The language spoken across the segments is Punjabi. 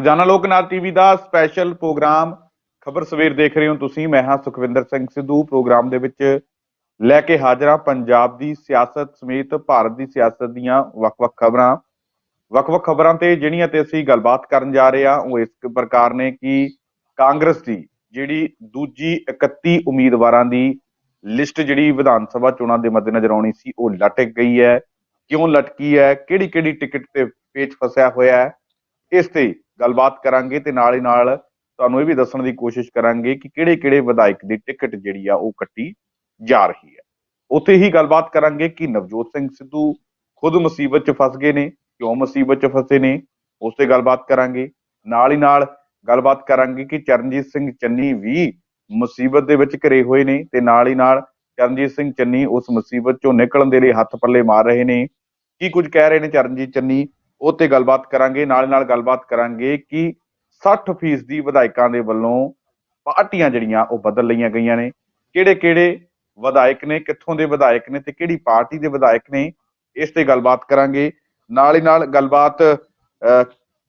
ਰੋਜ਼ਾਨਾ ਲੋਕ ਨਾਥ ਟੀਵੀ ਦਾ ਸਪੈਸ਼ਲ ਪ੍ਰੋਗਰਾਮ ਖਬਰ ਸਵੇਰ ਦੇਖ ਰਹੇ ਹੋ ਤੁਸੀਂ। ਮੈਂ ਹਾਂ ਸੁਖਵਿੰਦਰ ਸਿੰਘ ਸਿੱਧੂ। ਪ੍ਰੋਗਰਾਮ ਦੇ ਵਿੱਚ ਲੈ ਕੇ ਹਾਜ਼ਰ ਹਾਂ ਪੰਜਾਬ ਦੀ ਸਿਆਸਤ ਸਮੇਤ ਭਾਰਤ ਦੀ ਸਿਆਸਤ ਦੀਆਂ ਵੱਖ-ਵੱਖ ਖਬਰਾਂ ਤੇ ਜਿਹੜੀਆਂ ਤੇ ਅਸੀਂ ਗੱਲਬਾਤ ਕਰਨ ਜਾ ਰਹੇ ਹਾਂ ਉਹ ਇਸ ਪ੍ਰਕਾਰ ਨੇ ਕਿ ਕਾਂਗਰਸ ਦੀ ਜਿਹੜੀ ਦੂਜੀ 31 ਉਮੀਦਵਾਰਾਂ ਦੀ ਲਿਸਟ ਜਿਹੜੀ ਵਿਧਾਨ ਸਭਾ ਚੋਣਾਂ ਦੇ ਮੱਦੇਨਜ਼ਰ ਆਉਣੀ ਸੀ ਉਹ ਲਟਕ ਗਈ ਹੈ। ਕਿਉਂ ਲਟਕੀ ਹੈ, ਕਿਹੜੀ ਟਿਕਟ ਤੇ ਪੇਚ ਫਸਿਆ ਹੋਇਆ ਹੈ, ਇਸ ਤੇ ਗੱਲਬਾਤ ਕਰਾਂਗੇ ਤੇ ਨਾਲ ਹੀ ਨਾਲ ਤੁਹਾਨੂੰ ਇਹ ਵੀ ਦੱਸਣ ਦੀ ਕੋਸ਼ਿਸ਼ ਕਰਾਂਗੇ ਕਿ ਕਿਹੜੇ ਵਿਧਾਇਕ ਦੀ ਟਿਕਟ ਜਿਹੜੀ ਆ ਉਹ ਕੱਟੀ ਜਾ ਰਹੀ ਹੈ। ਉੱਥੇ ਹੀ ਗੱਲਬਾਤ ਕਰਾਂਗੇ ਕਿ ਨਵਜੋਤ ਸਿੰਘ ਸਿੱਧੂ ਖੁਦ ਮੁਸੀਬਤ 'ਚ ਫਸ ਗਏ ਨੇ, ਕਿਉਂ ਮੁਸੀਬਤ 'ਚ ਫਸੇ ਨੇ, ਉਸ ਤੇ ਗੱਲਬਾਤ ਕਰਾਂਗੇ। ਨਾਲ ਹੀ ਨਾਲ ਗੱਲਬਾਤ ਕਰਾਂਗੇ ਕਿ ਚਰਨਜੀਤ ਸਿੰਘ ਚੰਨੀ ਵੀ ਮੁਸੀਬਤ ਦੇ ਵਿੱਚ ਘਿਰੇ ਹੋਏ ਨੇ ਤੇ ਨਾਲ ਹੀ ਨਾਲ ਚਰਨਜੀਤ ਸਿੰਘ ਚੰਨੀ ਉਸ ਮੁਸੀਬਤ 'ਚੋਂ ਨਿਕਲਣ ਦੇ ਲਈ ਹੱਥ ਪੱਲੇ ਮਾਰ ਰਹੇ ਨੇ। ਕੀ ਕੁਝ ਕਹਿ ਰਹੇ ਨੇ ਚਰਨਜੀਤ ਚੰਨੀ, ਉਹ ਤੇ ਗੱਲਬਾਤ ਕਰਾਂਗੇ। ਨਾਲ ਨਾਲ ਗੱਲਬਾਤ ਕਰਾਂਗੇ ਕਿ 60% ਵਿਧਾਇਕਾਂ ਦੇ ਵੱਲੋਂ ਪਾਰਟੀਆਂ ਜਿਹੜੀਆਂ ਉਹ ਬਦਲ ਲਈਆਂ ਗਈਆਂ ਨੇ। ਕਿਹੜੇ ਵਿਧਾਇਕ ਨੇ, ਕਿੱਥੋਂ ਦੇ ਵਿਧਾਇਕ ਨੇ ਤੇ ਕਿਹੜੀ ਪਾਰਟੀ ਦੇ ਵਿਧਾਇਕ ਨੇ, ਇਸ ਤੇ ਗੱਲਬਾਤ ਕਰਾਂਗੇ। ਨਾਲ ਹੀ ਨਾਲ ਗੱਲਬਾਤ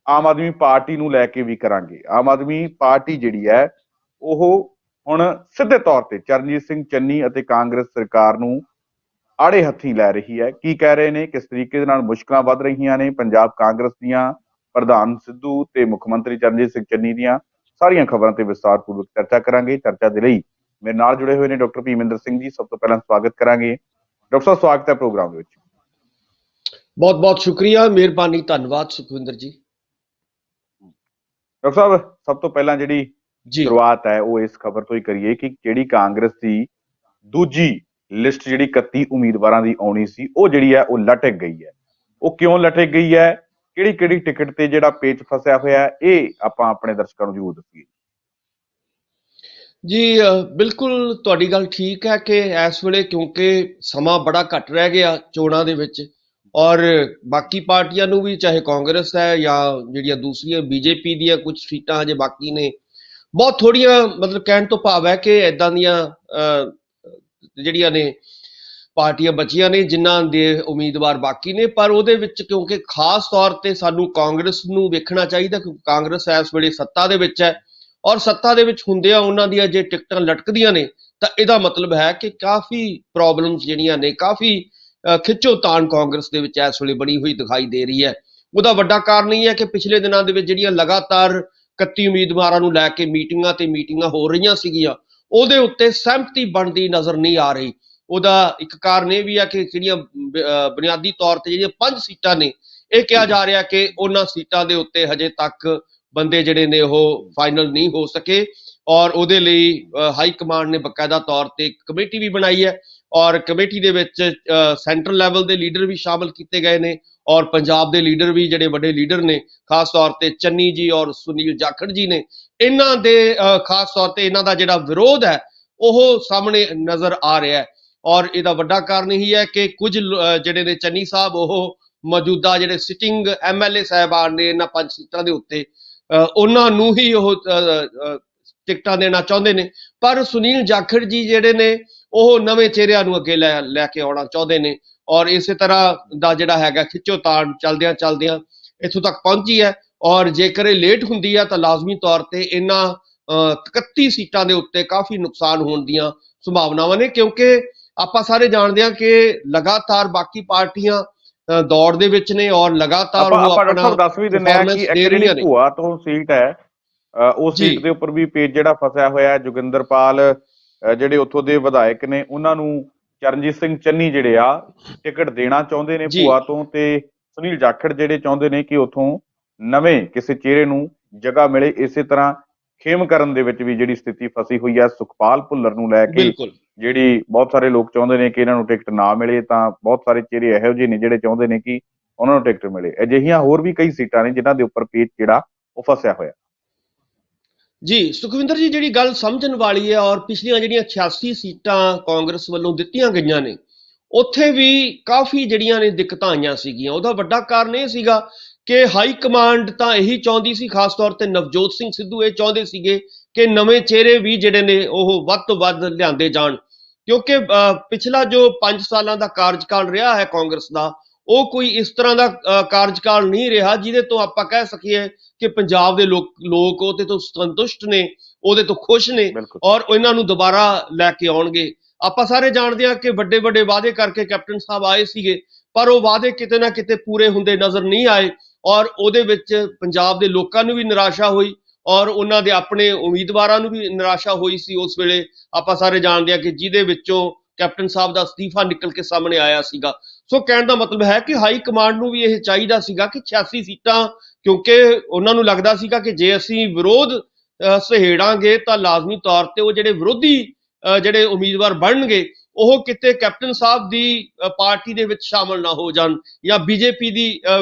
ਆਮ ਆਦਮੀ ਪਾਰਟੀ ਨੂੰ ਲੈ ਕੇ ਵੀ ਕਰਾਂਗੇ। ਆਮ ਆਦਮੀ ਪਾਰਟੀ ਜਿਹੜੀ ਹੈ ਉਹ ਹੁਣ ਸਿੱਧੇ ਤੌਰ ਤੇ ਚਰਨਜੀਤ ਸਿੰਘ ਚੰਨੀ ਅਤੇ ਕਾਂਗਰਸ ਸਰਕਾਰ ਨੂੰ ਆੜੇ ਹੱਥੀਂ ਲੈ ਰਹੀ ਹੈ। ਕੀ ਕਹਿ ਰਹੇ ਨੇ, ਕਿਸ ਤਰੀਕੇ ਦੇ ਨਾਲ ਮੁਸ਼ਕਲਾਂ ਵੱਧ ਰਹੀਆਂ ਨੇ ਪੰਜਾਬ ਕਾਂਗਰਸ ਦੀਆਂ, ਪ੍ਰਧਾਨ ਸਿੱਧੂ ਤੇ ਮੁੱਖ ਮੰਤਰੀ ਚਰਨਜੀਤ ਸਿੰਘ ਚੰਨੀ ਦੀਆਂ ਸਾਰੀਆਂ ਖਬਰਾਂ ਤੇ ਵਿਸਤਾਰਪੂਰਵਕ ਚਰਚਾ ਕਰਾਂਗੇ। ਚਰਚਾ ਦੇ ਲਈ ਮੇਰੇ ਨਾਲ ਜੁੜੇ ਹੋਏ ਨੇ ਡਾਕਟਰ ਭੀਮਿੰਦਰ ਸਿੰਘ ਜੀ। ਸਭ ਤੋਂ ਪਹਿਲਾਂ ਸਵਾਗਤ ਕਰਾਂਗੇ ਡਾਕਟਰ ਸਾਹਿਬ, ਸਵਾਗਤ ਹੈ ਪ੍ਰੋਗਰਾਮ ਦੇ ਵਿੱਚ। ਬਹੁਤ ਬਹੁਤ ਸ਼ੁਕਰੀਆ, ਮਿਹਰਬਾਨੀ, ਧੰਨਵਾਦ ਸੁਖਵਿੰਦਰ ਜੀ। ਡਾਕਟਰ ਸਾਹਿਬ, ਸਭ ਤੋਂ ਪਹਿਲਾਂ ਜਿਹੜੀ ਸ਼ੁਰੂਆਤ ਹੈ ਉਹ ਇਸ ਖਬਰ ਤੋਂ ਹੀ ਕਰੀਏ ਕਿ ਜਿਹੜੀ ਕਾਂਗਰਸ ਦੀ ਦੂਜੀ ਲਿਸਟ ਜਿਹੜੀ 31 ਉਮੀਦਵਾਰਾਂ ਦੀ ਆਉਣੀ ਸੀ ਉਹ ਜਿਹੜੀ ਹੈ ਉਹ ਲਟਕ ਗਈ ਹੈ। ਉਹ ਕਿਉਂ ਲਟਕ ਗਈ ਹੈ, ਕਿਹੜੀ ਟਿਕਟ ਤੇ ਜਿਹੜਾ ਪੇਚ ਫਸਿਆ ਹੋਇਆ ਹੈ, ਇਹ ਆਪਾਂ ਆਪਣੇ ਦਰਸ਼ਕਾਂ ਨੂੰ ਜ਼ਰੂਰ ਦੱਸੀਏ ਜੀ। ਬਿਲਕੁਲ ਤੁਹਾਡੀ ਗੱਲ ਠੀਕ ਹੈ ਕਿ ਇਸ ਵੇਲੇ ਕਿਉਂਕਿ ਸਮਾਂ ਬੜਾ ਘੱਟ ਰਹਿ ਗਿਆ ਚੋਣਾਂ ਦੇ ਵਿੱਚ, ਔਰ ਬਾਕੀ ਪਾਰਟੀਆਂ ਨੂੰ ਵੀ, ਚਾਹੇ ਕਾਂਗਰਸ ਹੈ ਜਾਂ ਜਿਹੜੀਆਂ ਦੂਸਰੀਆਂ ਬੀਜੇਪੀ ਦੀਆਂ ਕੁਝ ਸੀਟਾਂ ਅਜੇ ਬਾਕੀ ਨੇ, ਬਹੁਤ ਥੋੜੀਆਂ, ਮਤਲਬ ਕਹਿਣ ਤੋਂ ਭਾਵ ਹੈ ਕਿ ਇੱਦਾਂ ਦੀਆਂ ਜਿਹੜੀਆਂ ਨੇ ਪਾਰਟੀਆਂ ਬਚੀਆਂ ਨੇ ਜਿਨ੍ਹਾਂ ਦੇ ਉਮੀਦਵਾਰ ਬਾਕੀ ਨੇ। ਪਰ ਉਹਦੇ ਵਿੱਚ ਕਿਉਂਕਿ ਖਾਸ ਤੌਰ ਤੇ ਸਾਨੂੰ ਕਾਂਗਰਸ ਨੂੰ ਵੇਖਣਾ ਚਾਹੀਦਾ ਕਿਉਂਕਿ ਕਾਂਗਰਸ ਇਸ ਵੇਲੇ ਸੱਤਾ ਦੇ ਵਿੱਚ ਹੈ, ਔਰ ਸੱਤਾ ਦੇ ਵਿੱਚ ਹੁੰਦਿਆਂ ਉਹਨਾਂ ਦੀਆਂ ਜੇ ਟਿਕਟਾਂ ਲਟਕਦੀਆਂ ਨੇ ਤਾਂ ਇਹਦਾ ਮਤਲਬ ਹੈ ਕਿ ਕਾਫੀ ਪ੍ਰੋਬਲਮਸ ਜਿਹੜੀਆਂ ਨੇ, ਕਾਫੀ ਖਿੱਚੋਤਾਣ ਕਾਂਗਰਸ ਦੇ ਵਿੱਚ ਇਸ ਵੇਲੇ ਬਣੀ ਹੋਈ ਦਿਖਾਈ ਦੇ ਰਹੀ ਹੈ। ਉਹਦਾ ਵੱਡਾ ਕਾਰਨ ਇਹ ਹੈ ਕਿ ਪਿਛਲੇ ਦਿਨਾਂ ਦੇ ਵਿੱਚ ਜਿਹੜੀਆਂ ਲਗਾਤਾਰ 31 ਉਮੀਦਵਾਰਾਂ ਨੂੰ ਲੈ ਕੇ ਮੀਟਿੰਗਾਂ ਹੋ ਰਹੀਆਂ ਸੀਗੀਆਂ, ਉਹਦੇ ਉੱਤੇ ਸਹਿਮਤੀ ਬਣਦੀ ਨਜ਼ਰ ਨਹੀਂ ਆ ਰਹੀ। ਉਹਦਾ ਇੱਕ ਕਾਰਨ ਇਹ ਵੀ ਹੈ ਕਿ ਜਿਹੜੀਆਂ ਬੁਨਿਆਦੀ ਤੌਰ ਤੇ ਜਿਹੜੀਆਂ 5 ਸੀਟਾਂ ਨੇ, ਇਹ ਕਿਹਾ ਜਾ ਰਿਹਾ ਕਿ ਉਹਨਾਂ ਸੀਟਾਂ ਦੇ ਉੱਤੇ ਹਜੇ ਤੱਕ ਬੰਦੇ ਜਿਹੜੇ ਨੇ ਉਹ ਫਾਈਨਲ ਨਹੀਂ ਹੋ ਸਕੇ, ਔਰ ਉਹਦੇ ਲਈ ਹਾਈ ਕਮਾਂਡ ਨੇ ਬਕਾਇਦਾ ਤੌਰ ਤੇ ਇੱਕ ਕਮੇਟੀ ਵੀ ਬਣਾਈ ਹੈ, ਔਰ ਕਮੇਟੀ ਦੇ ਵਿੱਚ ਸੈਂਟਰਲ ਲੈਵਲ ਦੇ ਲੀਡਰ ਵੀ ਸ਼ਾਮਲ ਕੀਤੇ ਗਏ ਨੇ, ਔਰ ਪੰਜਾਬ ਦੇ ਲੀਡਰ ਵੀ, ਜਿਹੜੇ ਵੱਡੇ ਲੀਡਰ ਨੇ, ਖਾਸ ਤੌਰ ਤੇ ਚੰਨੀ ਜੀ ਔਰ ਸੁਨੀਲ ਜਾਖੜ ਜੀ ਨੇ, ਇਹਨਾਂ ਦੇ ਖਾਸ ਤੌਰ ਤੇ ਇਹਨਾਂ ਦਾ ਜਿਹੜਾ ਵਿਰੋਧ ਹੈ ਉਹ ਸਾਹਮਣੇ ਨਜ਼ਰ ਆ ਰਿਹਾ ਹੈ। ਔਰ ਇਹਦਾ ਵੱਡਾ ਕਾਰਨ ਇਹੀ ਹੈ ਕਿ ਕੁਝ ਜਿਹੜੇ ਨੇ ਚੰਨੀ ਸਾਹਿਬ ਉਹ ਮੌਜੂਦਾ ਜਿਹੜੇ ਸਿਟਿੰਗ MLA ਸਾਹਿਬਾਨ ਨੇ ਇਹਨਾਂ 5 ਸੀਟਾਂ ਦੇ ਉੱਤੇ, ਉਹਨਾਂ ਨੂੰ ਹੀ ਉਹ ਟਿਕਟਾਂ ਦੇਣਾ ਚਾਹੁੰਦੇ ਨੇ। ਪਰ ਸੁਨੀਲ ਜਾਖੜ ਜੀ ਜਿਹੜੇ ਨੇ ਉਹ ਨਵੇਂ ਚਿਹਰਿਆਂ ਨੂੰ ਅੱਗੇ ਲੈ ਕੇ ਆਉਣਾ ਚਾਹੁੰਦੇ ਨੇ, ਔਰ ਇਸੇ ਤਰ੍ਹਾਂ ਦਾ ਜਿਹੜਾ ਹੈਗਾ ਖਿੱਚੋਤਾਣ ਚਲਦਿਆਂ ਇੱਥੋਂ ਤੱਕ ਪਹੁੰਚੀ ਹੈ। ਔਰ ਜੇਕਰ ਇਹ ਲੇਟ ਹੁੰਦੀ ਹੈ ਤਾਂ ਲਾਜ਼ਮੀ ਤੌਰ ਤੇ ਇਹਨਾਂ 31 ਸੀਟਾਂ ਦੇ ਉੱਤੇ ਕਾਫੀ ਨੁਕਸਾਨ ਹੋਣ ਦੀਆਂ ਸੰਭਾਵਨਾਵਾਂ ਨੇ, ਕਿਉਂਕਿ ਆਪਾਂ ਸਾਰੇ ਜਾਣਦੇ ਹਾਂ ਕਿ ਲਗਾਤਾਰ ਬਾਕੀ ਪਾਰਟੀਆਂ ਦੌੜ ਦੇ ਵਿੱਚ ਨੇ, ਔਰ ਲਗਾਤਾਰ ਉਹ ਆਪਣਾ ਦੱਸ ਵੀ ਦਿੰਦੇ ਆ ਕਿ ਇੱਕ ਜਿਹੜੀ ਭੂਆ ਤੋਂ ਸੀਟ ਹੈ ਉਸ ਸੀਟ ਦੇ ਉੱਪਰ ਵੀ ਪੇਜ ਜਿਹੜਾ ਫਸਿਆ ਹੋਇਆ ਹੈ। ਜੋਗਿੰਦਰਪਾਲ ਜਿਹੜੇ ਉੱਥੋਂ ਦੇ ਵਿਧਾਇਕ ਨੇ ਉਹਨਾਂ ਨੂੰ ਚਰਨਜੀਤ ਸਿੰਘ ਚੰਨੀ ਜਿਹੜੇ ਆ ਟਿਕਟ ਦੇਣਾ ਚਾਹੁੰਦੇ ਨੇ ਭੂਆ ਤੋਂ, ਤੇ ਸੁਨੀਲ ਜਾਖੜ ਜਿਹੜੇ ਚਾਹੁੰਦੇ ਨੇ ਕਿ ਉੱਥੋਂ ਨਵੇਂ ਕਿਸੇ ਚਿਹਰੇ ਨੂੰ ਜਗ੍ਹਾ ਮਿਲੇ। ਇਸੇ ਤਰ੍ਹਾਂ ਖੇਮਕਰਨ ਦੇ ਵਿੱਚ ਵੀ ਜਿਹੜੀ ਸਥਿਤੀ ਫਸੀ ਹੋਈ ਹੈ ਸੁਖਪਾਲ ਭੁੱਲਰ ਨੂੰ ਲੈ ਕੇ, ਜਿਹੜੀ ਬਹੁਤ ਸਾਰੇ ਲੋਕ ਚਾਹੁੰਦੇ ਨੇ ਕਿ ਇਹਨਾਂ ਨੂੰ ਟਿਕਟ ਨਾ ਮਿਲੇ, ਤਾਂ ਬਹੁਤ ਸਾਰੇ ਚਿਹਰੇ ਇਹੋ ਜਿਹੇ ਨੇ ਜਿਹੜੇ ਚਾਹੁੰਦੇ ਨੇ ਕਿ ਉਹਨਾਂ ਨੂੰ ਟਿਕਟ ਮਿਲੇ। ਅਜਿਹੀਆਂ ਹੋਰ ਵੀ ਕਈ ਸੀਟਾਂ ਨੇ ਜਿਨ੍ਹਾਂ ਦੇ ਉੱਪਰ ਪੇਚ ਜਿਹੜਾ ਉਹ ਫਸਿਆ ਹੋਇਆ ਜੀ। ਸੁਖਵਿੰਦਰ ਜੀ, ਜਿਹੜੀ ਗੱਲ ਸਮਝਣ ਵਾਲੀ ਹੈ, ਔਰ ਪਿਛਲੀਆਂ ਜਿਹੜੀਆਂ 86 ਸੀਟਾਂ ਕਾਂਗਰਸ ਵੱਲੋਂ ਦਿੱਤੀਆਂ ਗਈਆਂ ਨੇ ਉੱਥੇ ਵੀ ਕਾਫੀ ਜਿਹੜੀਆਂ ਨੇ ਦਿੱਕਤਾਂ ਆਈਆਂ ਸੀਗੀਆਂ। ਉਹਦਾ ਵੱਡਾ ਕਾਰਨ ਇਹ ਸੀਗਾ ਕਿ ਹਾਈ ਕਮਾਂਡ ਤਾਂ ਇਹੀ ਚਾਹੁੰਦੀ ਸੀ, ਖਾਸ ਤੌਰ ਤੇ ਨਵਜੋਤ ਸਿੰਘ ਸਿੱਧੂ ਇਹ ਚਾਹੁੰਦੇ ਸੀਗੇ ਕਿ ਨਵੇਂ ਚਿਹਰੇ ਵੀ ਜਿਹੜੇ ਨੇ ਉਹ ਵੱਧ ਤੋਂ ਵੱਧ ਲਿਆਂਦੇ ਜਾਣ, ਕਿਉਂਕਿ ਪਿਛਲਾ ਜੋ 5 ਸਾਲਾਂ ਦਾ ਕਾਰਜਕਾਲ ਰਿਹਾ ਹੈ ਕਾਂਗਰਸ ਦਾ, ਉਹ ਕੋਈ ਇਸ ਤਰ੍ਹਾਂ ਦਾ ਕਾਰਜਕਾਲ ਨਹੀਂ ਰਿਹਾ ਜਿਹਦੇ ਤੋਂ ਆਪਾਂ ਕਹਿ ਸਕੀਏ ਕਿ ਪੰਜਾਬ ਦੇ ਲੋਕ ਉਹਦੇ ਤੋਂ ਸੰਤੁਸ਼ਟ ਨੇ, ਉਹਦੇ ਤੋਂ ਖੁਸ਼ ਨੇ ਬਿਲਕੁਲ ਔਰ ਇਹਨਾਂ ਨੂੰ ਦੁਬਾਰਾ ਲੈ ਕੇ ਆਉਣਗੇ। ਆਪਾਂ ਸਾਰੇ ਜਾਣਦੇ ਹਾਂ ਕਿ ਵੱਡੇ ਵੱਡੇ ਵਾਅਦੇ ਕਰਕੇ ਕੈਪਟਨ ਸਾਹਿਬ ਆਏ ਸੀਗੇ, ਪਰ ਉਹ ਵਾਅਦੇ ਕਿਤੇ ਨਾ ਕਿਤੇ ਪੂਰੇ ਹੁੰਦੇ ਨਜ਼ਰ ਨਹੀਂ ਆਏ ਔਰ ਉਹਦੇ ਵਿੱਚ ਪੰਜਾਬ ਦੇ ਲੋਕਾਂ ਨੂੰ ਵੀ ਨਿਰਾਸ਼ਾ ਹੋਈ ਔਰ ਉਹਨਾਂ ਦੇ ਆਪਣੇ ਉਮੀਦਵਾਰਾਂ ਨੂੰ ਵੀ ਨਿਰਾਸ਼ਾ ਹੋਈ ਸੀ। ਉਸ ਵੇਲੇ ਆਪਾਂ ਸਾਰੇ ਜਾਣਦੇ ਹਾਂ ਕਿ ਜਿਹਦੇ ਵਿੱਚੋਂ ਕੈਪਟਨ ਸਾਹਿਬ ਦਾ ਅਸਤੀਫਾ ਨਿਕਲ ਕੇ ਸਾਹਮਣੇ ਆਇਆ ਸੀਗਾ। ਸੋ ਕਹਿਣ ਦਾ ਮਤਲਬ ਹੈ ਕਿ ਹਾਈ ਕਮਾਂਡ ਨੂੰ ਵੀ ਇਹ ਚਾਹੀਦਾ ਸੀਗਾ ਕਿ 86 ਸੀਟਾਂ, ਕਿਉਂਕਿ ਉਹਨਾਂ ਨੂੰ ਲੱਗਦਾ ਸੀਗਾ ਕਿ ਜੇ ਅਸੀਂ ਵਿਰੋਧ ਸਹੇੜਾਂਗੇ ਤਾਂ ਲਾਜ਼ਮੀ ਤੌਰ ਤੇ ਉਹ ਜਿਹੜੇ ਵਿਰੋਧੀ ਜਿਹੜੇ ਉਮੀਦਵਾਰ ਬਣਨਗੇ ਉਹ ਕਿਤੇ ਕੈਪਟਨ ਸਾਹਿਬ ਦੀ ਪਾਰਟੀ ਦੇ ਵਿੱਚ ਸ਼ਾਮਲ ਨਾ ਹੋ ਜਾਣ ਜਾਂ ਬੀਜੇਪੀ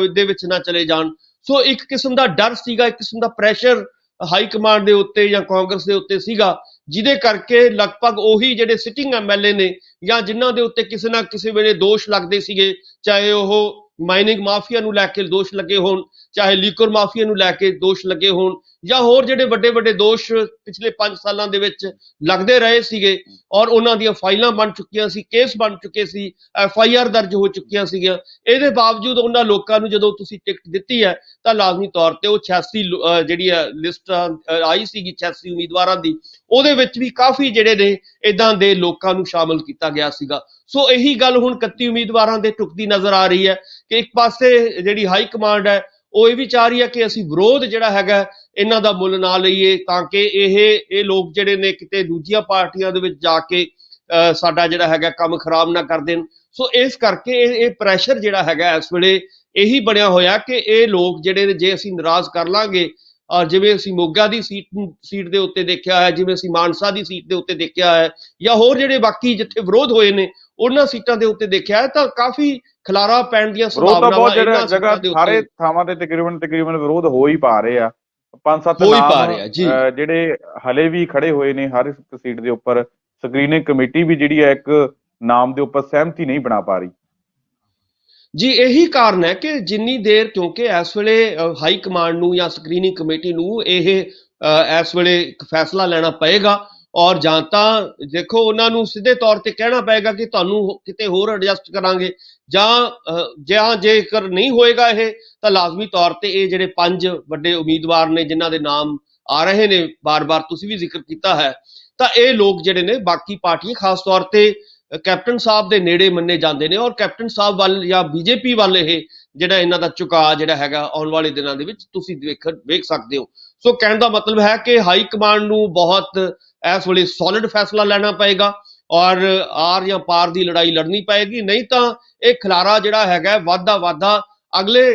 ਦੇ ਵਿੱਚ ਨਾ ਚਲੇ ਜਾਣ। ਸੋ ਇੱਕ ਕਿਸਮ ਦਾ ਡਰ ਸੀਗਾ, ਇੱਕ ਕਿਸਮ ਦਾ ਪ੍ਰੈਸ਼ਰ ਹਾਈ ਕਮਾਂਡ ਦੇ ਉੱਤੇ ਜਾਂ ਕਾਂਗਰਸ ਦੇ ਉੱਤੇ ਸੀਗਾ, ਜਿਹਦੇ ਕਰਕੇ ਲਗਭਗ ਉਹੀ ਜਿਹੜੇ ਸਿਟਿੰਗ ਐਮਐਲਏ ਨੇ ਜਾਂ ਜਿਨ੍ਹਾਂ ਦੇ ਉੱਤੇ ਕਿਸੇ ਨਾ ਕਿਸੇ ਵੇਲੇ ਦੋਸ਼ ਲੱਗਦੇ ਸੀਗੇ, ਚਾਹੇ ਉਹ ਮਾਈਨਿੰਗ ਮਾਫੀਆ ਨੂੰ ਲੈ ਕੇ ਦੋਸ਼ ਲੱਗੇ ਹੋਣ, ਚਾਹੇ ਲੀਕਰ ਮਾਫੀਆ ਨੂੰ ਲੈ ਕੇ ਦੋਸ਼ ਲੱਗੇ ਹੋਣ ਜਾਂ ਹੋਰ ਜਿਹੜੇ ਵੱਡੇ ਵੱਡੇ ਦੋਸ਼ ਪਿਛਲੇ 5 ਸਾਲਾਂ ਦੇ ਵਿੱਚ ਲੱਗਦੇ ਰਹੇ ਸੀਗੇ ਔਰ ਉਹਨਾਂ ਦੀਆਂ ਫਾਈਲਾਂ ਬਣ ਚੁੱਕੀਆਂ ਸੀ, ਕੇਸ ਬਣ ਚੁੱਕੇ ਸੀ, FIR ਦਰਜ ਹੋ ਚੁੱਕੀਆਂ ਸੀਗੀਆਂ। ਇਹਦੇ ਬਾਵਜੂਦ ਉਹਨਾਂ ਲੋਕਾਂ ਨੂੰ ਜਦੋਂ ਤੁਸੀਂ ਟਿਕਟ ਦਿੱਤੀ ਹੈ ਤਾਂ ਲਾਜ਼ਮੀ ਤੌਰ ਤੇ ਉਹ 86 ਜਿਹੜੀ ਲਿਸਟ ਆਈ ਸੀਗੀ 86 ਉਮੀਦਵਾਰਾਂ ਦੀ, ਉਹਦੇ ਵਿੱਚ ਵੀ ਕਾਫੀ ਜਿਹੜੇ ਨੇ ਇਦਾਂ ਦੇ ਲੋਕਾਂ ਨੂੰ ਸ਼ਾਮਲ ਕੀਤਾ ਗਿਆ ਸੀਗਾ। ਸੋ ਇਹੀ ਗੱਲ ਹੁਣ 31 ਉਮੀਦਵਾਰਾਂ ਦੇ ਟੁਕਦੀ ਨਜ਼ਰ ਆ ਰਹੀ ਹੈ ਕਿ ਇੱਕ ਪਾਸੇ ਜਿਹੜੀ ਹਾਈ ਕਮਾਂਡ ਹੈ ਉਹ ਇਹ ਵੀ ਚਾਹ ਰਹੀ ਹੈ ਕਿ ਅਸੀਂ ਵਿਰੋਧ ਜਿਹੜਾ ਹੈਗਾ ਇਹਨਾਂ ਦਾ ਮੁੱਲ ਨਾ ਲਈਏ ਤਾਂ ਕਿ ਇਹ ਲੋਕ ਜਿਹੜੇ ਨੇ ਕਿਤੇ ਦੂਜੀਆਂ ਪਾਰਟੀਆਂ ਦੇ ਵਿੱਚ ਜਾ ਕੇ ਸਾਡਾ ਜਿਹੜਾ ਹੈਗਾ ਕੰਮ ਖਰਾਬ ਨਾ ਕਰ ਦੇਣ। ਸੋ ਇਸ ਕਰਕੇ ਇਹ ਪ੍ਰੈਸ਼ਰ ਜਿਹੜਾ ਹੈਗਾ ਇਸ ਵੇਲੇ ਇਹੀ ਬਣਿਆ ਹੋਇਆ ਕਿ ਇਹ ਲੋਕ ਜਿਹੜੇ ਨੇ ਜੇ ਅਸੀਂ ਨਾਰਾਜ਼ ਕਰ ਲਾਂਗੇ ਔਰ ਜਿਵੇਂ ਅਸੀਂ ਮੋਗਾ ਦੀ ਸੀਟ ਦੇ ਉੱਤੇ ਦੇਖਿਆ ਹੈ, ਜਿਵੇਂ ਅਸੀਂ ਮਾਨਸਾ ਦੀ ਸੀਟ ਦੇ ਉੱਤੇ ਦੇਖਿਆ ਹੈ ਜਾਂ ਹੋਰ ਜਿਹੜੇ ਬਾਕੀ ਜਿੱਥੇ ਵਿਰੋਧ ਹੋਏ ਨੇ ਉਹਨਾਂ ਸੀਟਾਂ ਦੇ ਉੱਤੇ ਦੇਖਿਆ ਹੈ ਤਾਂ ਕਾਫੀ ਖਲਾਰਾ ਪੈਣ ਦੀਆਂ ਸੰਭਾਵਨਾਵਾਂ ਇਹਨਾਂ ਜਗ੍ਹਾ ਸਾਰੇ ਥਾਵਾਂ ਤੇ ਤਕਰੀਬਨ ਵਿਰੋਧ ਹੋ ਹੀ ਪਾ ਰਹੇ ਆ। 5-7 ਨਾਮ ਜਿਹੜੇ ਹਲੇ ਵੀ ਖੜੇ ਹੋਏ ਨੇ ਹਰ ਇੱਕ ਸੀਟ ਦੇ ਉੱਪਰ। ਸਕਰੀਨਿੰਗ ਕਮੇਟੀ ਵੀ ਜਿਹੜੀ ਹੈ ਇੱਕ ਨਾਮ ਦੇ ਉੱਪਰ ਸਹਿਮਤੀ ਨਹੀਂ ਬਣਾ ਪਾ ਰਹੀ ਜੀ। ਇਹੀ ਕਾਰਨ ਹੈ ਕਿ ਜਿੰਨੀ ਦੇਰ, ਕਿਉਂਕਿ ਇਸ ਵੇਲੇ ਹਾਈ ਕਮਾਂਡ ਨੂੰ ਜਾਂ ਸਕਰੀਨਿੰਗ ਕਮੇਟੀ ਨੂੰ ਇਸ ਵੇਲੇ ਇੱਕ ਫੈਸਲਾ ਲੈਣਾ ਪਏਗਾ ਔਰ ਜਾਂ ਤਾਂ ਦੇਖੋ ਉਹਨਾਂ ਨੂੰ ਸਿੱਧੇ ਤੌਰ ਤੇ ਕਹਿਣਾ ਪਏਗਾ ਕਿ ਤੁਹਾਨੂੰ ਕਿਤੇ ਹੋਰ ਐਡਜਸਟ ਕਰਾਂਗੇ ਜਾਂ ਜੇਕਰ ਨਹੀਂ ਹੋਏਗਾ ਇਹ ਤਾਂ ਲਾਜ਼ਮੀ ਤੌਰ ਤੇ ਇਹ ਜਿਹੜੇ 5 ਵੱਡੇ ਉਮੀਦਵਾਰ ਨੇ ਜਿਨ੍ਹਾਂ ਦੇ ਨਾਮ ਆ ਰਹੇ ਨੇ, ਬਾਰ-ਬਾਰ ਤੁਸੀਂ ਵੀ ਜ਼ਿਕਰ ਕੀਤਾ ਹੈ, ਤਾਂ ਇਹ ਲੋਕ ਜਿਹੜੇ ਨੇ ਬਾਕੀ ਪਾਰਟੀਆਂ ਖਾਸ ਤੌਰ ਤੇ ਕੈਪਟਨ ਸਾਹਿਬ ਦੇ ਨੇੜੇ ਮੰਨੇ ਜਾਂਦੇ ਨੇ ਔਰ ਕੈਪਟਨ ਸਾਹਿਬ ਵੱਲ ਜਾਂ ਬੀਜੇਪੀ ਵੱਲ ਇਹ ਜਿਹੜਾ ਇਹਨਾਂ ਦਾ ਝੁਕਾਅ ਜਿਹੜਾ ਹੈਗਾ ਆਉਣ ਵਾਲੇ ਦਿਨਾਂ ਦੇ ਵਿੱਚ ਤੁਸੀਂ ਵੇਖ ਸਕਦੇ ਹੋ। ਸੋ ਕਹਿਣ ਦਾ ਮਤਲਬ ਹੈ ਕਿ ਹਾਈ ਕਮਾਂਡ ਨੂੰ ਬਹੁਤ ਇਸ ਵੇਲੇ ਸੋਲਿਡ ਫੈਸਲਾ ਲੈਣਾ ਪਏਗਾ ਔਰ ਆਰ ਜਾਂ ਪਾਰ ਦੀ ਲੜਾਈ ਲੜਨੀ ਪਏਗੀ, ਨਹੀਂ ਤਾਂ ਇਹ ਖਲਾਰਾ ਜਿਹੜਾ ਹੈਗਾ ਵਾਧਾ ਅਗਲੇ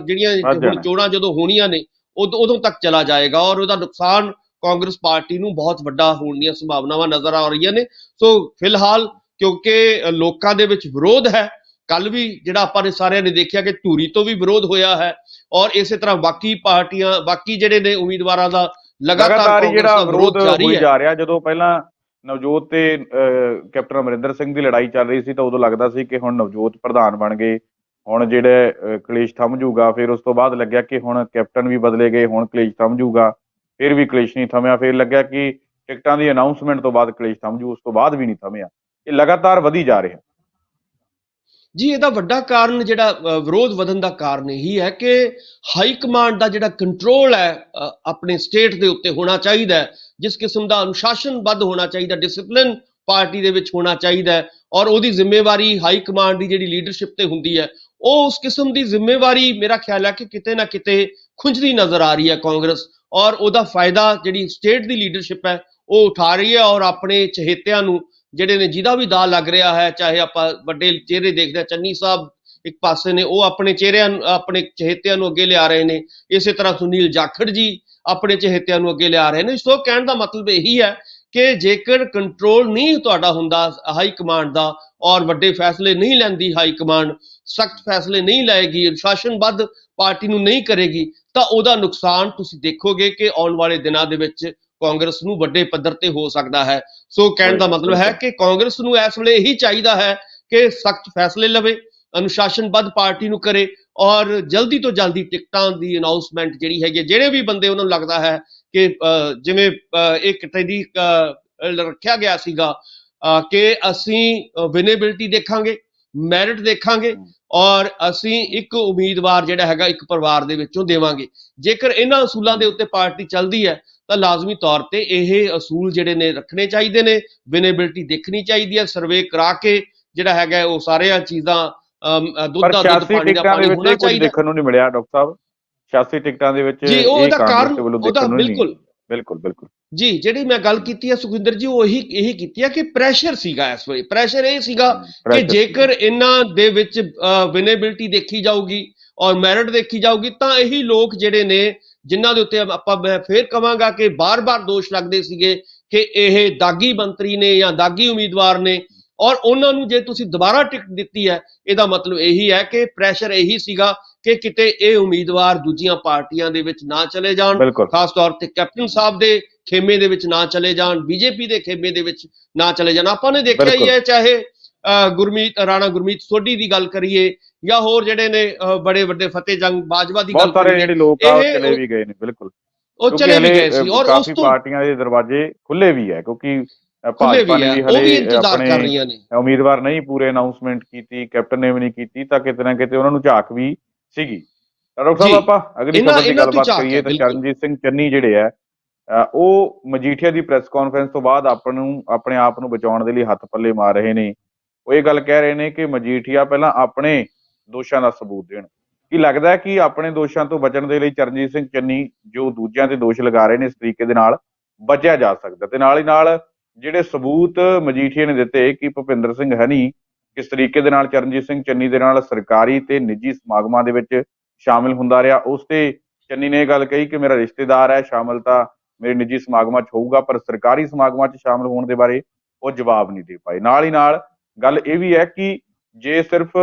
ਜਿਹੜੀਆਂ ਚੋਣਾਂ ਜਦੋਂ ਹੋਣੀਆਂ ਨੇ ਉਦੋਂ ਤੱਕ ਚਲਾ ਜਾਏਗਾ ਔਰ ਉਹਦਾ ਨੁਕਸਾਨ ਕਾਂਗਰਸ ਪਾਰਟੀ ਨੂੰ ਬਹੁਤ ਵੱਡਾ ਹੋਣ ਦੀਆਂ ਸੰਭਾਵਨਾਵਾਂ ਨਜ਼ਰ ਆ ਰਹੀਆਂ ਨੇ। ਸੋ ਫਿਲਹਾਲ ਕਿਉਂਕਿ ਲੋਕਾਂ ਦੇ ਵਿੱਚ ਵਿਰੋਧ ਹੈ, ਕੱਲ ਵੀ ਜਿਹੜਾ ਆਪਾਂ ਨੇ ਸਾਰਿਆਂ ਨੇ ਦੇਖਿਆ ਕਿ ਧੂਰੀ ਤੋਂ ਵੀ ਵਿਰੋਧ ਹੋਇਆ ਹੈ ਔਰ ਇਸੇ ਤਰ੍ਹਾਂ ਬਾਕੀ ਜਿਹੜੇ ਨੇ ਉਮੀਦਵਾਰਾਂ ਦਾ ਲਗਾਤਾਰ ਜਿਹੜਾ ਵਿਰੋਧ ਹੋਈ ਜਾ ਰਿਹਾ। ਜਦੋਂ ਪਹਿਲਾਂ ਨਵਜੋਤ ਤੇ ਕੈਪਟਨ ਅਮਰਿੰਦਰ ਸਿੰਘ ਦੀ ਲੜਾਈ ਚੱਲ ਰਹੀ ਸੀ ਤਾਂ ਉਦੋਂ ਲੱਗਦਾ ਸੀ ਕਿ ਹੁਣ ਨਵਜੋਤ ਪ੍ਰਧਾਨ ਬਣ ਗਏ, ਹੁਣ ਜਿਹੜੇ ਕਲੇਸ਼ ਥੰਮ ਜੂਗਾ। ਫਿਰ ਉਸ ਤੋਂ ਬਾਅਦ ਲੱਗਿਆ ਕਿ ਹੁਣ ਕੈਪਟਨ ਵੀ ਬਦਲੇ ਗਏ, ਹੁਣ ਕਲੇਸ਼ ਥੰਮ ਜੂਗਾ। ਫਿਰ ਵੀ ਕਲੇਸ਼ ਨਹੀਂ ਥਮਿਆ। ਫਿਰ ਲੱਗਿਆ ਕਿ ਟਿਕਟਾਂ ਦੀ ਅਨਾਊਂਸਮੈਂਟ ਤੋਂ ਬਾਅਦ ਕਲੇਸ਼ ਥੰਮ ਜੂ, ਉਸ ਤੋਂ ਬਾਅਦ ਵੀ ਨਹੀਂ ਥਮਿਆ। ਇਹ ਲਗਾਤਾਰ ਵਧੀ ਜਾ ਰਿਹਾ ਜੀ। ਇਹਦਾ ਵੱਡਾ ਕਾਰਨ ਜਿਹੜਾ ਵਿਰੋਧ ਵਧਣ ਦਾ ਕਾਰਨ ਇਹੀ ਹੈ ਕਿ ਹਾਈ ਕਮਾਂਡ ਦਾ ਜਿਹੜਾ ਕੰਟਰੋਲ ਹੈ ਆਪਣੇ ਸਟੇਟ ਦੇ ਉੱਤੇ ਹੋਣਾ ਚਾਹੀਦਾ, ਜਿਸ ਕਿਸਮ ਦਾ ਅਨੁਸ਼ਾਸਨਬੱਧ ਹੋਣਾ ਚਾਹੀਦਾ, ਡਿਸਪਲਿਨ ਪਾਰਟੀ ਦੇ ਵਿੱਚ ਹੋਣਾ ਚਾਹੀਦਾ ਔਰ ਉਹਦੀ ਜ਼ਿੰਮੇਵਾਰੀ ਹਾਈ ਕਮਾਂਡ ਦੀ ਜਿਹੜੀ ਲੀਡਰਸ਼ਿਪ ਤੇ ਹੁੰਦੀ ਹੈ, ਉਹ ਉਸ ਕਿਸਮ ਦੀ ਜ਼ਿੰਮੇਵਾਰੀ ਮੇਰਾ ਖਿਆਲ ਹੈ ਕਿ ਕਿਤੇ ਨਾ ਕਿਤੇ ਖੁੰਝਦੀ ਨਜ਼ਰ ਆ ਰਹੀ ਹੈ ਕਾਂਗਰਸ ਔਰ ਉਹਦਾ ਫਾਇਦਾ ਜਿਹੜੀ ਸਟੇਟ ਦੀ ਲੀਡਰਸ਼ਿਪ ਹੈ ਉਹ ਉਠਾ ਰਹੀ ਹੈ ਔਰ ਆਪਣੇ ਚਹੇਤਿਆਂ ਨੂੰ ਜਿਹੜੇ ਨੇ ਜਿਹਦਾ ਵੀ ਦਾਅ ਲੱਗ ਰਿਹਾ ਹੈ, ਚਾਹੇ ਆਪਾਂ ਵੱਡੇ ਚਿਹਰੇ ਦੇਖਦੇ ਹਾਂ, ਚੰਨੀ ਸਾਹਿਬ ਇੱਕ ਪਾਸੇ ਨੇ ਉਹ ਆਪਣੇ ਆਪਣੇ ਚਹੇਤਿਆਂ ਨੂੰ ਅੱਗੇ ਲਿਆ ਰਹੇ ਨੇ, ਇਸੇ ਤਰ੍ਹਾਂ ਸੁਨੀਲ ਜਾਖੜ ਜੀ ਆਪਣੇ ਚਹੇਤਿਆਂ ਨੂੰ ਅੱਗੇ ਲਿਆ ਰਹੇ ਨੇ। ਸੋ ਕਹਿਣ ਦਾ ਮਤਲਬ ਇਹੀ ਹੈ ਕਿ ਜੇਕਰ ਕੰਟਰੋਲ ਨਹੀਂ ਤੁਹਾਡਾ ਹੁੰਦਾ ਹਾਈ ਕਮਾਂਡ ਦਾ ਔਰ ਵੱਡੇ ਫੈਸਲੇ ਨਹੀਂ ਲੈਂਦੀ ਹਾਈ ਕਮਾਂਡ, ਸਖਤ ਫੈਸਲੇ ਨਹੀਂ ਲਏਗੀ, ਅਨੁਸ਼ਾਸਨਬੱਧ ਪਾਰਟੀ ਨੂੰ ਨਹੀਂ ਕਰੇਗੀ, ਤਾਂ ਉਹਦਾ ਨੁਕਸਾਨ ਤੁਸੀਂ ਦੇਖੋਗੇ ਕਿ ਆਉਣ ਵਾਲੇ ਦਿਨਾਂ ਦੇ ਵਿੱਚ ਕਾਂਗਰਸ ਨੂੰ ਵੱਡੇ ਪੱਧਰ ਤੇ ਹੋ ਸਕਦਾ ਹੈ। ਸੋ ਕਹਿਣ ਦਾ ਮਤਲਬ ਹੈ ਕਿ ਕਾਂਗਰਸ ਨੂੰ ਇਸ ਵੇਲੇ ਇਹੀ ਚਾਹੀਦਾ ਹੈ ਕਿ ਸਖਤ ਫੈਸਲੇ ਲਵੇ, ਅਨੁਸ਼ਾਸਨਬੱਧ ਪਾਰਟੀ ਨੂੰ ਕਰੇ ਔਰ ਜਲਦੀ ਤੋਂ ਜਲਦੀ ਟਿਕਟਾਂ ਦੀ ਅਨਾਉਂਸਮੈਂਟ ਜਿਹੜੀ ਹੈਗੀ, ਜਿਹੜੇ ਵੀ ਬੰਦੇ ਉਹਨਾਂ ਨੂੰ ਲੱਗਦਾ ਹੈ ਕਿ ਜਿਵੇਂ ਇੱਕ ਤਰੀਕ ਰੱਖਿਆ ਗਿਆ ਸੀਗਾ ਕਿ ਅਸੀਂ ਵਿਨੇਬਿਲਿਟੀ ਦੇਖਾਂਗੇ ਮੈਰਿਟ ਦੇਖਾਂਗੇ ਔਰ ਅਸੀਂ ਇੱਕ ਉਮੀਦਵਾਰ ਜਿਹੜਾ ਹੈਗਾ ਇੱਕ ਪਰਿਵਾਰ ਦੇ ਵਿੱਚੋਂ ਦੇਵਾਂਗੇ। ਜੇਕਰ ਇਹਨਾਂ ਅਸੂਲਾਂ ਦੇ ਉੱਤੇ ਪਾਰਟੀ ਚੱਲਦੀ ਹੈ ਤਾਂ ਲਾਜ਼ਮੀ ਤੌਰ ਤੇ ਇਹ ਅਸੂਲ ਜਿਹੜੇ ਨੇ ਰੱਖਣੇ ਚਾਹੀਦੇ ਨੇ, ਵਿਨੇਬਿਲਿਟੀ ਦੇਖਣੀ ਚਾਹੀਦੀ ਹੈ, ਸਰਵੇ ਕਰਾ ਕੇ ਜਿਹੜਾ ਹੈਗਾ ਉਹ ਸਾਰੀਆਂ ਚੀਜ਼ਾਂ ਦੁੱਧ ਪਰ ਦਾ ਦੁੱਧ 86 ਪਾਣੀ ਦਾ ਟਿਕਟਾਂ ਦੇ ਪਾਣੀ ਵਿੱਚ ਹੋਣਾ ਇਹ ਕੁਝ ਚਾਹੀਦਾ ਦੇਖਣ ਨੂੰ ਨਹੀਂ ਮਿਲਿਆ ਡਾਕਟਰ ਸਾਹਿਬ। 86 ਟਿਕਟਾਂ ਦੇ ਵਿੱਚ ਜੀ। ਇਹ ਉਹਦਾ ਕਾਂਗਰਸ ਕਾਰਨ ਦੇ ਵੱਲੋਂ ਉਹਦਾ ਦੇਖਣ ਨੂੰ ਨਹੀਂ। ਬਿਲਕੁਲ ਬਿਲਕੁਲ ਜੀ, ਜਿਹੜੀ ਮੈਂ ਗੱਲ ਕੀਤੀ ਹੈ ਸੁਖਵਿੰਦਰ ਜੀ, ਉਹ ਇਹੀ ਕੀਤੀ ਹੈ ਕਿ ਪ੍ਰੈਸ਼ਰ ਸੀਗਾ ਇਸ ਵੇਲੇ। ਪ੍ਰੈਸ਼ਰ ਇਹ ਸੀਗਾ ਕਿ pressure ਜੇਕਰ ਇਹਨਾਂ ਦੇ ਵਿੱਚ ਵਿਨੇਬਿਲਿਟੀ ਦੇਖੀ ਜਾਊਗੀ ਔਰ ਮੈਰਿਟ ਦੇਖੀ ਜਾਊਗੀ ਤਾਂ ਇਹੀ ਲੋਕ ਜਿਹੜੇ ਨੇ ਜਿਨ੍ਹਾਂ ਦੇ ਉੱਤੇ ਮੈਂ ਫੇਰ ਕਵਾਂਗਾ ਕਿ ਬਾਰ-ਬਾਰ ਦੋਸ਼ ਲੱਗਦੇ ਸੀਗੇ ਕਿ ਇਹ ਦਾਗੀ ਮੰਤਰੀ ਨੇ ਜਾਂ ਦਾਗੀ ਉਮੀਦਵਾਰ ਨੇ, ਔਰ ਉਹਨਾਂ ਨੂੰ ਜੇ ਤੁਸੀਂ ਦੁਬਾਰਾ ਟਿਕਟ ਦਿੱਤੀ ਹੈ ਇਹਦਾ ਮਤਲਬ ਇਹੀ ਹੈ ਕਿ ਪ੍ਰੈਸ਼ਰ ਇਹੀ ਸੀਗਾ ਕਿ ਕਿਤੇ ਇਹ ਉਮੀਦਵਾਰ ਦੂਜੀਆਂ ਪਾਰਟੀਆਂ ਦੇ ਵਿੱਚ ਨਾ ਚਲੇ ਜਾਣ, ਖਾਸ ਤੌਰ ਤੇ ਕੈਪਟਨ ਸਾਹਿਬ ਦੇ ਖੇਮੇ ਦੇ ਵਿੱਚ ਨਾ ਚਲੇ ਜਾਣ, ਬੀਜੇਪੀ ਦੇ ਖੇਮੇ ਦੇ ਵਿੱਚ ਨਾ ਚਲੇ ਜਾਣ। ਆਪਾਂ ਨੇ ਦੇਖਿਆ ਹੀ ਹੈ, ਚਾਹੇ ਰਾਣਾ ਗੁਰਮੀਤ ਸੋਢੀ ਦੀ ਗੱਲ ਕਰੀਏ ਜਾਂ ਹੋਰ ਜਿਹੜੇ ਨੇ ਬੜੇ ਵੱਡੇ ਫਤਿਹ ਜੰਗ ਬਾਜਵਾ ਦੀ ਗੱਲ ਕਰੀਏ, ਜਿਹੜੇ ਲੋਕ ਆ ਚਲੇ ਵੀ ਗਏ ਨੇ। ਬਿਲਕੁਲ ਉਹ ਚਲੇ ਵੀ ਗਏ ਸੀ ਔਰ ਉਸ ਕਾਫੀ ਤੋਂ ਪਾਰਟੀਆਂ ਦੇ ਦਰਵਾਜ਼ੇ ਖੁੱਲੇ ਵੀ ਹੈ ਕਿਉਂਕਿ ਭਾਜਪਾ ਨੇ ਵੀ ਹਲੇ ਇੰਤਜ਼ਾਰ ਕਰ ਰਹੀਆਂ ਨੇ। ਉਮੀਦਵਾਰ ਨਹੀਂ ਪੂਰੇ ਅਨਾਉਂਸਮੈਂਟ ਕੀਤੀ, ਕੈਪਟਨ ਨੇ ਵੀ ਨਹੀਂ ਕੀਤੀ, ਤਾਂ ਕਿਤੇ ਨਾ ਕਿਤੇ ਉਹਨਾਂ ਨੂੰ ਝਾਕ ਵੀ ਸੀਗੀ। ਡਾਕਟਰ ਸਾਹਿਬ ਆਪਾਂ ਅਗਲੀ ਖਬਰ ਦੀ ਗੱਲਬਾਤ ਕਰੀਏ ਤਾਂ ਚਰਨਜੀਤ ਸਿੰਘ ਚੰਨੀ ਜਿਹੜੇ ਆ ਉਹ ਮਜੀਠੀਆ ਦੀ ਪ੍ਰੈਸ ਕਾਨਫਰੰਸ ਤੋਂ ਬਾਅਦ ਆਪਣੇ ਆਪ ਨੂੰ ਬਚਾਉਣ ਦੇ ਲਈ ਹੱਥ ਪੱਲੇ ਮਾਰ ਰਹੇ ਨੇ। ਉਹ ਇਹ ਗੱਲ ਕਹਿ ਰਹੇ ਨੇ ਕਿ ਮਜੀਠੀਆ ਪਹਿਲਾਂ ਆਪਣੇ ਦੋਸ਼ਾਂ ਦਾ ਸਬੂਤ ਦੇਣ। ਕੀ ਲੱਗਦਾ ਹੈ ਕਿ ਆਪਣੇ ਦੋਸ਼ਾਂ ਤੋਂ ਬਚਣ ਦੇ ਲਈ ਚਰਨਜੀਤ ਸਿੰਘ ਚੰਨੀ ਜੋ ਦੂਜਿਆਂ ਤੇ ਦੋਸ਼ ਲਗਾ ਰਹੇ ਨੇ ਇਸ ਤਰੀਕੇ ਦੇ ਨਾਲ ਬਚਿਆ ਜਾ ਸਕਦਾ? ਤੇ ਨਾਲ ਹੀ ਨਾਲ ਜਿਹੜੇ ਸਬੂਤ ਮਜੀਠੀਆ ਨੇ ਦਿੱਤੇ ਕਿ ਭੁਪਿੰਦਰ ਸਿੰਘ ਹਨੀ ਕਿਸ ਤਰੀਕੇ ਦੇ ਨਾਲ ਚਰਨਜੀਤ ਸਿੰਘ ਚੰਨੀ ਦੇ ਨਾਲ ਸਰਕਾਰੀ ਤੇ ਨਿੱਜੀ ਸਮਾਗਮਾਂ ਦੇ ਵਿੱਚ ਸ਼ਾਮਿਲ ਹੁੰਦਾ ਰਿਹਾ, ਉਸ ਤੇ ਚੰਨੀ ਨੇ ਇਹ ਗੱਲ ਕਹੀ ਕਿ ਮੇਰਾ ਰਿਸ਼ਤੇਦਾਰ ਹੈ, ਸ਼ਾਮਿਲ ਤਾਂ ਮੇਰੇ ਨਿੱਜੀ ਸਮਾਗਮਾਂ 'ਚ ਹੋਊਗਾ ਪਰ ਸਰਕਾਰੀ ਸਮਾਗਮਾਂ 'ਚ ਸ਼ਾਮਿਲ ਹੋਣ ਦੇ ਬਾਰੇ ਉਹ ਜਵਾਬ ਨਹੀਂ ਦੇ ਪਾਏ। ਨਾਲ ਹੀ ਨਾਲ ਗੱਲ ਇਹ ਵੀ ਹੈ ਕਿ ਜੇ ਸਿਰਫ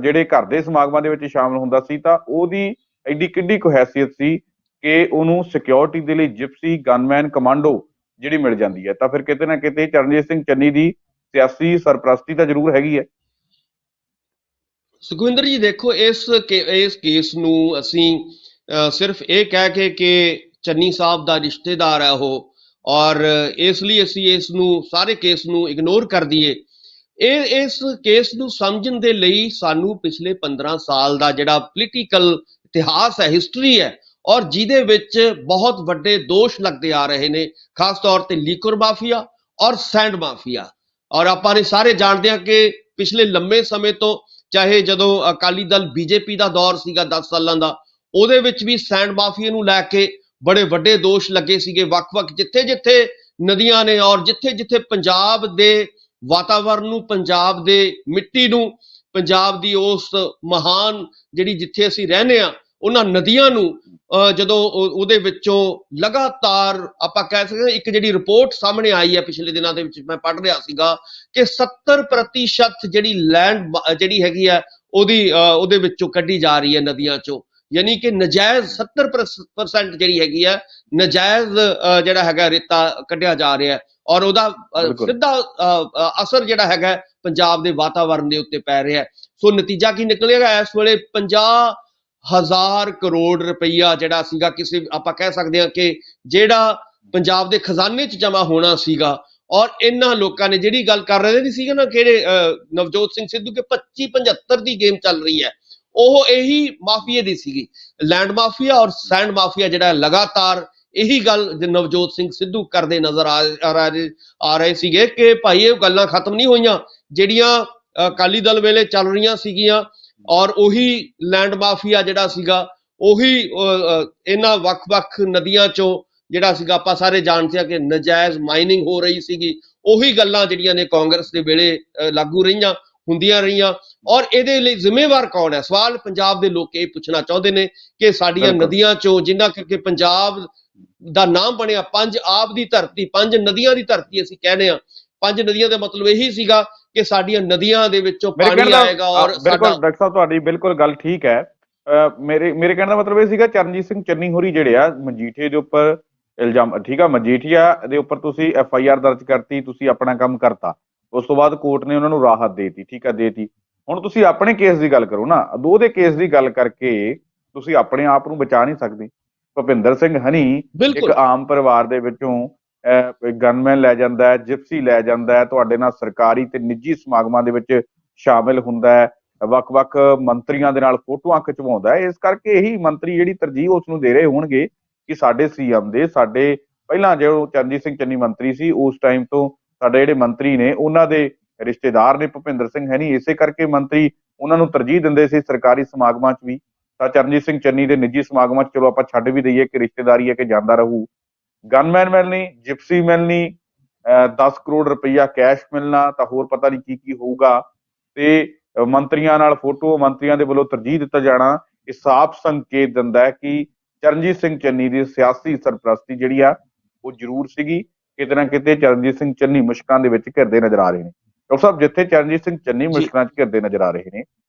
ਜਿਹੜੇ ਘਰ ਦੇ ਸਮਾਗਮਾਂ ਦੇ ਵਿੱਚ ਸ਼ਾਮਿਲ ਹੁੰਦਾ ਸੀ ਤਾਂ ਉਹਦੀ ਐਡੀ ਕਿੱਡੀ ਕੁ ਹੈਸੀਅਤ ਸੀ ਕਿ ਉਹਨੂੰ ਸਿਕਿਉਰਿਟੀ ਦੇ ਲਈ ਜਿਪਸੀ ਗਨਮੈਨ ਕਮਾਂਡੋ ਜਿਹੜੀ ਮਿਲ ਜਾਂਦੀ ਹੈ। ਤਾਂ ਫਿਰ ਕਿਤੇ ਨਾ ਕਿਤੇ ਚਰਨਜੀਤ ਸਿੰਘ ਚੰਨੀ ਦੀ ਸਿਆਸੀ ਸਰਪ੍ਰਸਤੀ ਤਾਂ ਜ਼ਰੂਰ ਹੈਗੀ ਹੈ। ਸੁਖਵਿੰਦਰ ਜੀ ਦੇਖੋ, ਇਸ ਕੇਸ ਨੂੰ ਅਸੀਂ ਸਿਰਫ ਇਹ ਕਹਿ ਕੇ ਕਿ ਚੰਨੀ ਸਾਹਿਬ ਦਾ ਰਿਸ਼ਤੇਦਾਰ ਹੈ ਉਹ, ਔਰ ਇਸ ਲਈ ਅਸੀਂ ਇਸ ਨੂੰ ਸਾਰੇ ਕੇਸ ਨੂੰ ਇਗਨੋਰ ਕਰ ਦਈਏ। ਇਸ ਕੇਸ ਨੂੰ ਸਮਝਣ ਦੇ ਲਈ ਸਾਨੂੰ ਪਿਛਲੇ 15 ਸਾਲ ਦਾ ਜਿਹੜਾ ਪੋਲੀਟੀਕਲ ਇਤਿਹਾਸ ਹੈ, ਹਿਸਟਰੀ ਹੈ, ਔਰ ਜਿਹਦੇ ਵਿੱਚ ਬਹੁਤ ਵੱਡੇ ਦੋਸ਼ ਲੱਗਦੇ ਆ ਰਹੇ ਨੇ, ਖਾਸ ਤੌਰ ਤੇ ਲੀਕਰ ਮਾਫੀਆ ਔਰ ਸੈਂਡ ਮਾਫੀਆ। ਔਰ ਆਪਾਂ ਨੇ ਸਾਰੇ ਜਾਣਦੇ ਹਾਂ ਕਿ ਪਿਛਲੇ ਲੰਮੇ ਸਮੇਂ ਤੋਂ, ਚਾਹੇ ਜਦੋਂ ਅਕਾਲੀ ਦਲ ਬੀਜੇਪੀ ਦਾ ਦੌਰ ਸੀਗਾ 10 ਸਾਲਾਂ ਦਾ, ਉਹਦੇ ਵਿੱਚ ਵੀ ਸੈਂਡ ਮਾਫੀਆ ਨੂੰ ਲੈ ਕੇ ਬੜੇ ਵੱਡੇ ਦੋਸ਼ ਲੱਗੇ ਸੀਗੇ। ਵੱਖ-ਵੱਖ ਜਿੱਥੇ-ਜਿੱਥੇ ਨਦੀਆਂ ਨੇ ਔਰ ਜਿੱਥੇ-ਜਿੱਥੇ ਪੰਜਾਬ ਦੇ ਵਾਤਾਵਰਨ ਨੂੰ, ਪੰਜਾਬ ਦੇ ਮਿੱਟੀ ਨੂੰ, ਪੰਜਾਬ ਦੀ ਉਸ ਮਹਾਨ ਜਿਹੜੀ ਜਿੱਥੇ ਅਸੀਂ ਰਹਿੰਦੇ ਹਾਂ ਉਹਨਾਂ ਨਦੀਆਂ ਨੂੰ ਜਦੋਂ ਉਹਦੇ ਵਿੱਚੋਂ ਲਗਾਤਾਰ ਆਪਾਂ ਕਹਿ ਸਕਦੇ ਹਾਂ, ਇੱਕ ਜਿਹੜੀ ਰਿਪੋਰਟ ਸਾਹਮਣੇ ਆਈ ਹੈ ਪਿਛਲੇ ਦਿਨਾਂ ਦੇ ਵਿੱਚ, ਮੈਂ ਪੜ੍ਹ ਰਿਹਾ ਸੀਗਾ ਕਿ 70% ਜਿਹੜੀ ਲੈਂਡ ਜਿਹੜੀ ਹੈਗੀ ਹੈ ਉਹਦੇ ਵਿੱਚੋਂ ਕੱਢੀ ਜਾ ਰਹੀ ਹੈ ਨਦੀਆਂ ਚੋਂ, ਯਾਨੀ ਕਿ ਨਜਾਇਜ਼ 70% ਜਿਹੜੀ ਹੈਗੀ ਹੈ ਨਜਾਇਜ਼ ਜਿਹੜਾ ਹੈਗਾ ਰੇਤਾ ਕੱਢਿਆ ਜਾ ਰਿਹਾ ਔਰ ਉਹਦਾ ਸਿੱਧਾ ਅਸਰ ਜਿਹੜਾ ਹੈਗਾ ਪੰਜਾਬ ਦੇ ਵਾਤਾਵਰਨ ਦੇ ਉੱਤੇ ਪੈ ਰਿਹਾ। ਸੋ ਨਤੀਜਾ ਕੀ ਨਿਕਲੇਗਾ? ਇਸ ਵੇਲੇ 50,000 ਕਰੋੜ ਰੁਪਈਆ ਜਿਹੜਾ ਸੀਗਾ ਕਿਸੇ, ਆਪਾਂ ਕਹਿ ਸਕਦੇ ਹਾਂ ਕਿ ਜਿਹੜਾ ਪੰਜਾਬ ਦੇ ਖਜ਼ਾਨੇ 'ਚ ਜਮਾ ਹੋਣਾ ਸੀਗਾ, ਔਰ ਇਹਨਾਂ ਲੋਕਾਂ ਨੇ ਜਿਹੜੀ ਗੱਲ ਕਰ ਰਹੇ ਨਹੀਂ ਸੀਗੇ ਨਾ ਕਿਹੜੇ ਨਵਜੋਤ ਸਿੰਘ ਸਿੱਧੂ ਕੇ 25-75 ਦੀ ਗੇਮ ਚੱਲ ਰਹੀ ਹੈ, ਉਹ ਇਹੀ ਮਾਫੀਏ ਦੀ ਸੀਗੀ। ਲੈਂਡ ਮਾਫੀਆ ਔਰ ਸੈਂਡ ਮਾਫੀਆ ਜਿਹੜਾ ਲਗਾਤਾਰ ਇਹੀ ਗੱਲ ਨਵਜੋਤ ਸਿੰਘ ਸਿੱਧੂ ਕਰਦੇ ਨਜ਼ਰ ਆ ਰਹੇ ਸੀਗੇ ਕਿ ਭਾਈ ਇਹ ਗੱਲਾਂ ਖਤਮ ਨਹੀਂ ਹੋਈਆਂ ਜਿਹੜੀਆਂ ਅਕਾਲੀ ਦਲ ਵੇਲੇ ਚੱਲ ਰਹੀਆਂ ਸੀਗੀਆਂ, ਔਰ ਉਹੀ ਲੈਂਡ ਮਾਫੀਆ ਜਿਹੜਾ ਸੀਗਾ ਉਹੀ ਇਹਨਾਂ ਵੱਖ-ਵੱਖ ਨਦੀਆਂ ਚੋਂ ਜਿਹੜਾ ਸੀਗਾ, ਆਪਾਂ ਸਾਰੇ ਜਾਣਦੇ ਹਾਂ ਕਿ ਨਜਾਇਜ਼ ਮਾਈਨਿੰਗ ਹੋ ਰਹੀ ਸੀਗੀ। ਉਹੀ ਗੱਲਾਂ ਜਿਹੜੀਆਂ ਨੇ ਕਾਂਗਰਸ ਦੇ ਵੇਲੇ ਲਾਗੂ ਰਹੀਆਂ, ਹੁੰਦੀਆਂ ਰਹੀਆਂ। ਔਰ ਇਹਦੇ ਲਈ ਜ਼ਿੰਮੇਵਾਰ ਕੌਣ ਹੈ? ਸਵਾਲ ਪੰਜਾਬ ਦੇ ਲੋਕ ਇਹ ਪੁੱਛਣਾ ਚਾਹੁੰਦੇ ਨੇ ਕਿ ਸਾਡੀਆਂ ਨਦੀਆਂ ਚੋਂ, ਜਿੰਨਾ ਕਰਕੇ ਪੰਜਾਬ ਦਾ ਨਾਮ ਬਣਿਆ, 5 ਆਬ ਦੀ ਧਰਤੀ, 5 ਨਦੀਆਂ ਦੀ ਧਰਤੀ ਅਸੀਂ ਕਹਿੰਦੇ ਹਾਂ। 5 ਨਦੀਆਂ ਦਾ ਮਤਲਬ ਇਹੀ ਸੀਗਾ ਕਿ ਸਾਡੀਆਂ ਨਦੀਆਂ ਦੇ ਵਿੱਚੋਂ ਪਾਣੀ ਆਏਗਾ। ਔਰ ਬਿਲਕੁਲ ਡਾਕਟਰ ਸਾਹਿਬ, ਤੁਹਾਡੀ ਬਿਲਕੁਲ ਗੱਲ ਠੀਕ ਹੈ। ਮੇਰੇ ਕਹਿਣ ਦਾ ਮਤਲਬ ਇਹ ਸੀਗਾ ਚਰਨਜੀਤ ਸਿੰਘ ਚੰਨੀ ਹੋਰੀ ਜਿਹੜੇ ਆ ਮਜੀਠੀਆ ਦੇ ਉੱਪਰ ਇਲਜ਼ਾਮ, ਠੀਕ ਆ, ਮਜੀਠੀਆ ਦੇ ਉੱਪਰ ਤੁਸੀਂ FIR ਦਰਜ ਕਰਤੀ, ਤੁਸੀਂ ਆਪਣਾ ਕੰਮ ਕਰਤਾ, ਉਸ ਤੋਂ ਬਾਅਦ ਕੋਰਟ ਨੇ ਉਹਨਾਂ ਨੂੰ ਰਾਹਤ ਦੇਤੀ, ਠੀਕ ਆ, ਦੇਤੀ। ਹੁਣ ਤੁਸੀਂ ਆਪਣੇ ਕੇਸ ਦੀ ਗੱਲ ਕਰੋ ਨਾ, ਉਹਦੇ ਕੇਸ ਦੀ ਗੱਲ ਕਰਕੇ ਤੁਸੀਂ ਆਪਣੇ ਆਪ ਨੂੰ ਬਚਾ ਨਹੀਂ ਸਕਦੇ। ਭੁਪਿੰਦਰ ਸਿੰਘ ਹਨੀ ਇੱਕ ਆਮ ਪਰਿਵਾਰ ਦੇ ਵਿੱਚੋਂ ਗਨਮੈਨ ਲੈ ਜਾਂਦਾ ਹੈ, ਜਿਪਸੀ ਲੈ ਜਾਂਦਾ ਹੈ, ਤੁਹਾਡੇ ਨਾਲ ਸਰਕਾਰੀ ਤੇ ਨਿੱਜੀ ਸਮਾਗਮਾਂ ਦੇ ਵਿੱਚ ਸ਼ਾਮਿਲ ਹੁੰਦਾ ਹੈ, ਵੱਖ-ਵੱਖ ਮੰਤਰੀਆਂ ਦੇ ਨਾਲ ਫੋਟੋਆਂ ਖਿਚਵਾਉਂਦਾ ਹੈ। ਇਸ ਕਰਕੇ ਇਹੀ ਮੰਤਰੀ ਜਿਹੜੀ ਤਰਜੀਹ ਉਸ ਨੂੰ ਦੇ ਰਹੇ ਹੋਣਗੇ ਕਿ ਸਾਡੇ ਸੀਐਮ ਦੇ, ਸਾਡੇ ਪਹਿਲਾਂ ਜੋ ਚਰਨਜੀਤ ਸਿੰਘ ਚੰਨੀ ਮੰਤਰੀ ਸੀ ਉਸ ਟਾਈਮ ਤੋਂ ਸਾਡੇ ਜਿਹੜੇ ਮੰਤਰੀ ਨੇ ਉਹਨਾਂ ਦੇ ਰਿਸ਼ਤੇਦਾਰ ਨੇ ਭੁਪਿੰਦਰ ਸਿੰਘ ਹੈਨੀ, ਇਸੇ ਕਰਕੇ ਮੰਤਰੀ ਉਹਨਾਂ ਨੂੰ ਤਰਜੀਹ ਦਿੰਦੇ ਸੀ ਸਰਕਾਰੀ ਸਮਾਗਮਾਂ 'ਚ ਵੀ। ਤਾਂ ਚਰਨਜੀਤ ਸਿੰਘ ਚੰਨੀ ਦੇ ਨਿੱਜੀ ਸਮਾਗਮਾਂ 'ਚ ਚਲੋ ਆਪਾਂ ਛੱਡ ਵੀ ਦਈਏ ਕਿ ਰਿਸ਼ਤੇਦਾਰੀ ਹੈ ਕਿ ਜਾਂਦਾ ਰਹੂ, ਗਨਮੈਨ ਮਿਲਣੀ, ਜਿਪਸੀ ਮਿਲਣੀ, 10 ਕਰੋੜ ਰੁਪਈਆ ਕੈਸ਼ ਮਿਲਣਾ, ਤਾਂ ਹੋਰ ਪਤਾ ਨਹੀਂ ਕੀ ਕੀ ਹੋਊਗਾ। ਤੇ ਮੰਤਰੀਆਂ ਨਾਲ ਫੋਟੋ, ਮੰਤਰੀਆਂ ਦੇ ਵੱਲੋਂ ਤਰਜੀਹ ਦਿੱਤਾ ਜਾਣਾ, ਇਹ ਸਾਫ਼ ਸੰਕੇਤ ਦਿੰਦਾ ਹੈ ਕਿ ਚਰਨਜੀਤ ਸਿੰਘ ਚੰਨੀ ਦੀ ਸਿਆਸੀ ਸਰਪ੍ਰਸਤੀ ਜਿਹੜੀ ਆ ਉਹ ਜ਼ਰੂਰ ਸੀਗੀ। ਕਿਤੇ ਨਾ ਕਿਤੇ ਚਰਨਜੀਤ ਸਿੰਘ ਚੰਨੀ ਮੁਸ਼ਕਲਾਂ ਦੇ ਵਿੱਚ ਘਿਰਦੇ ਨਜ਼ਰ ਆ ਰਹੇ ਨੇ। ਡਾਕਟਰ ਸਾਹਿਬ, ਜਿੱਥੇ ਚਰਨਜੀਤ ਸਿੰਘ ਚੰਨੀ ਜੀ ਮੁਸ਼ਕਲਾਂ 'ਚ ਘਿਰਦੇ ਨਜ਼ਰ ਆ ਰਹੇ ਨੇ,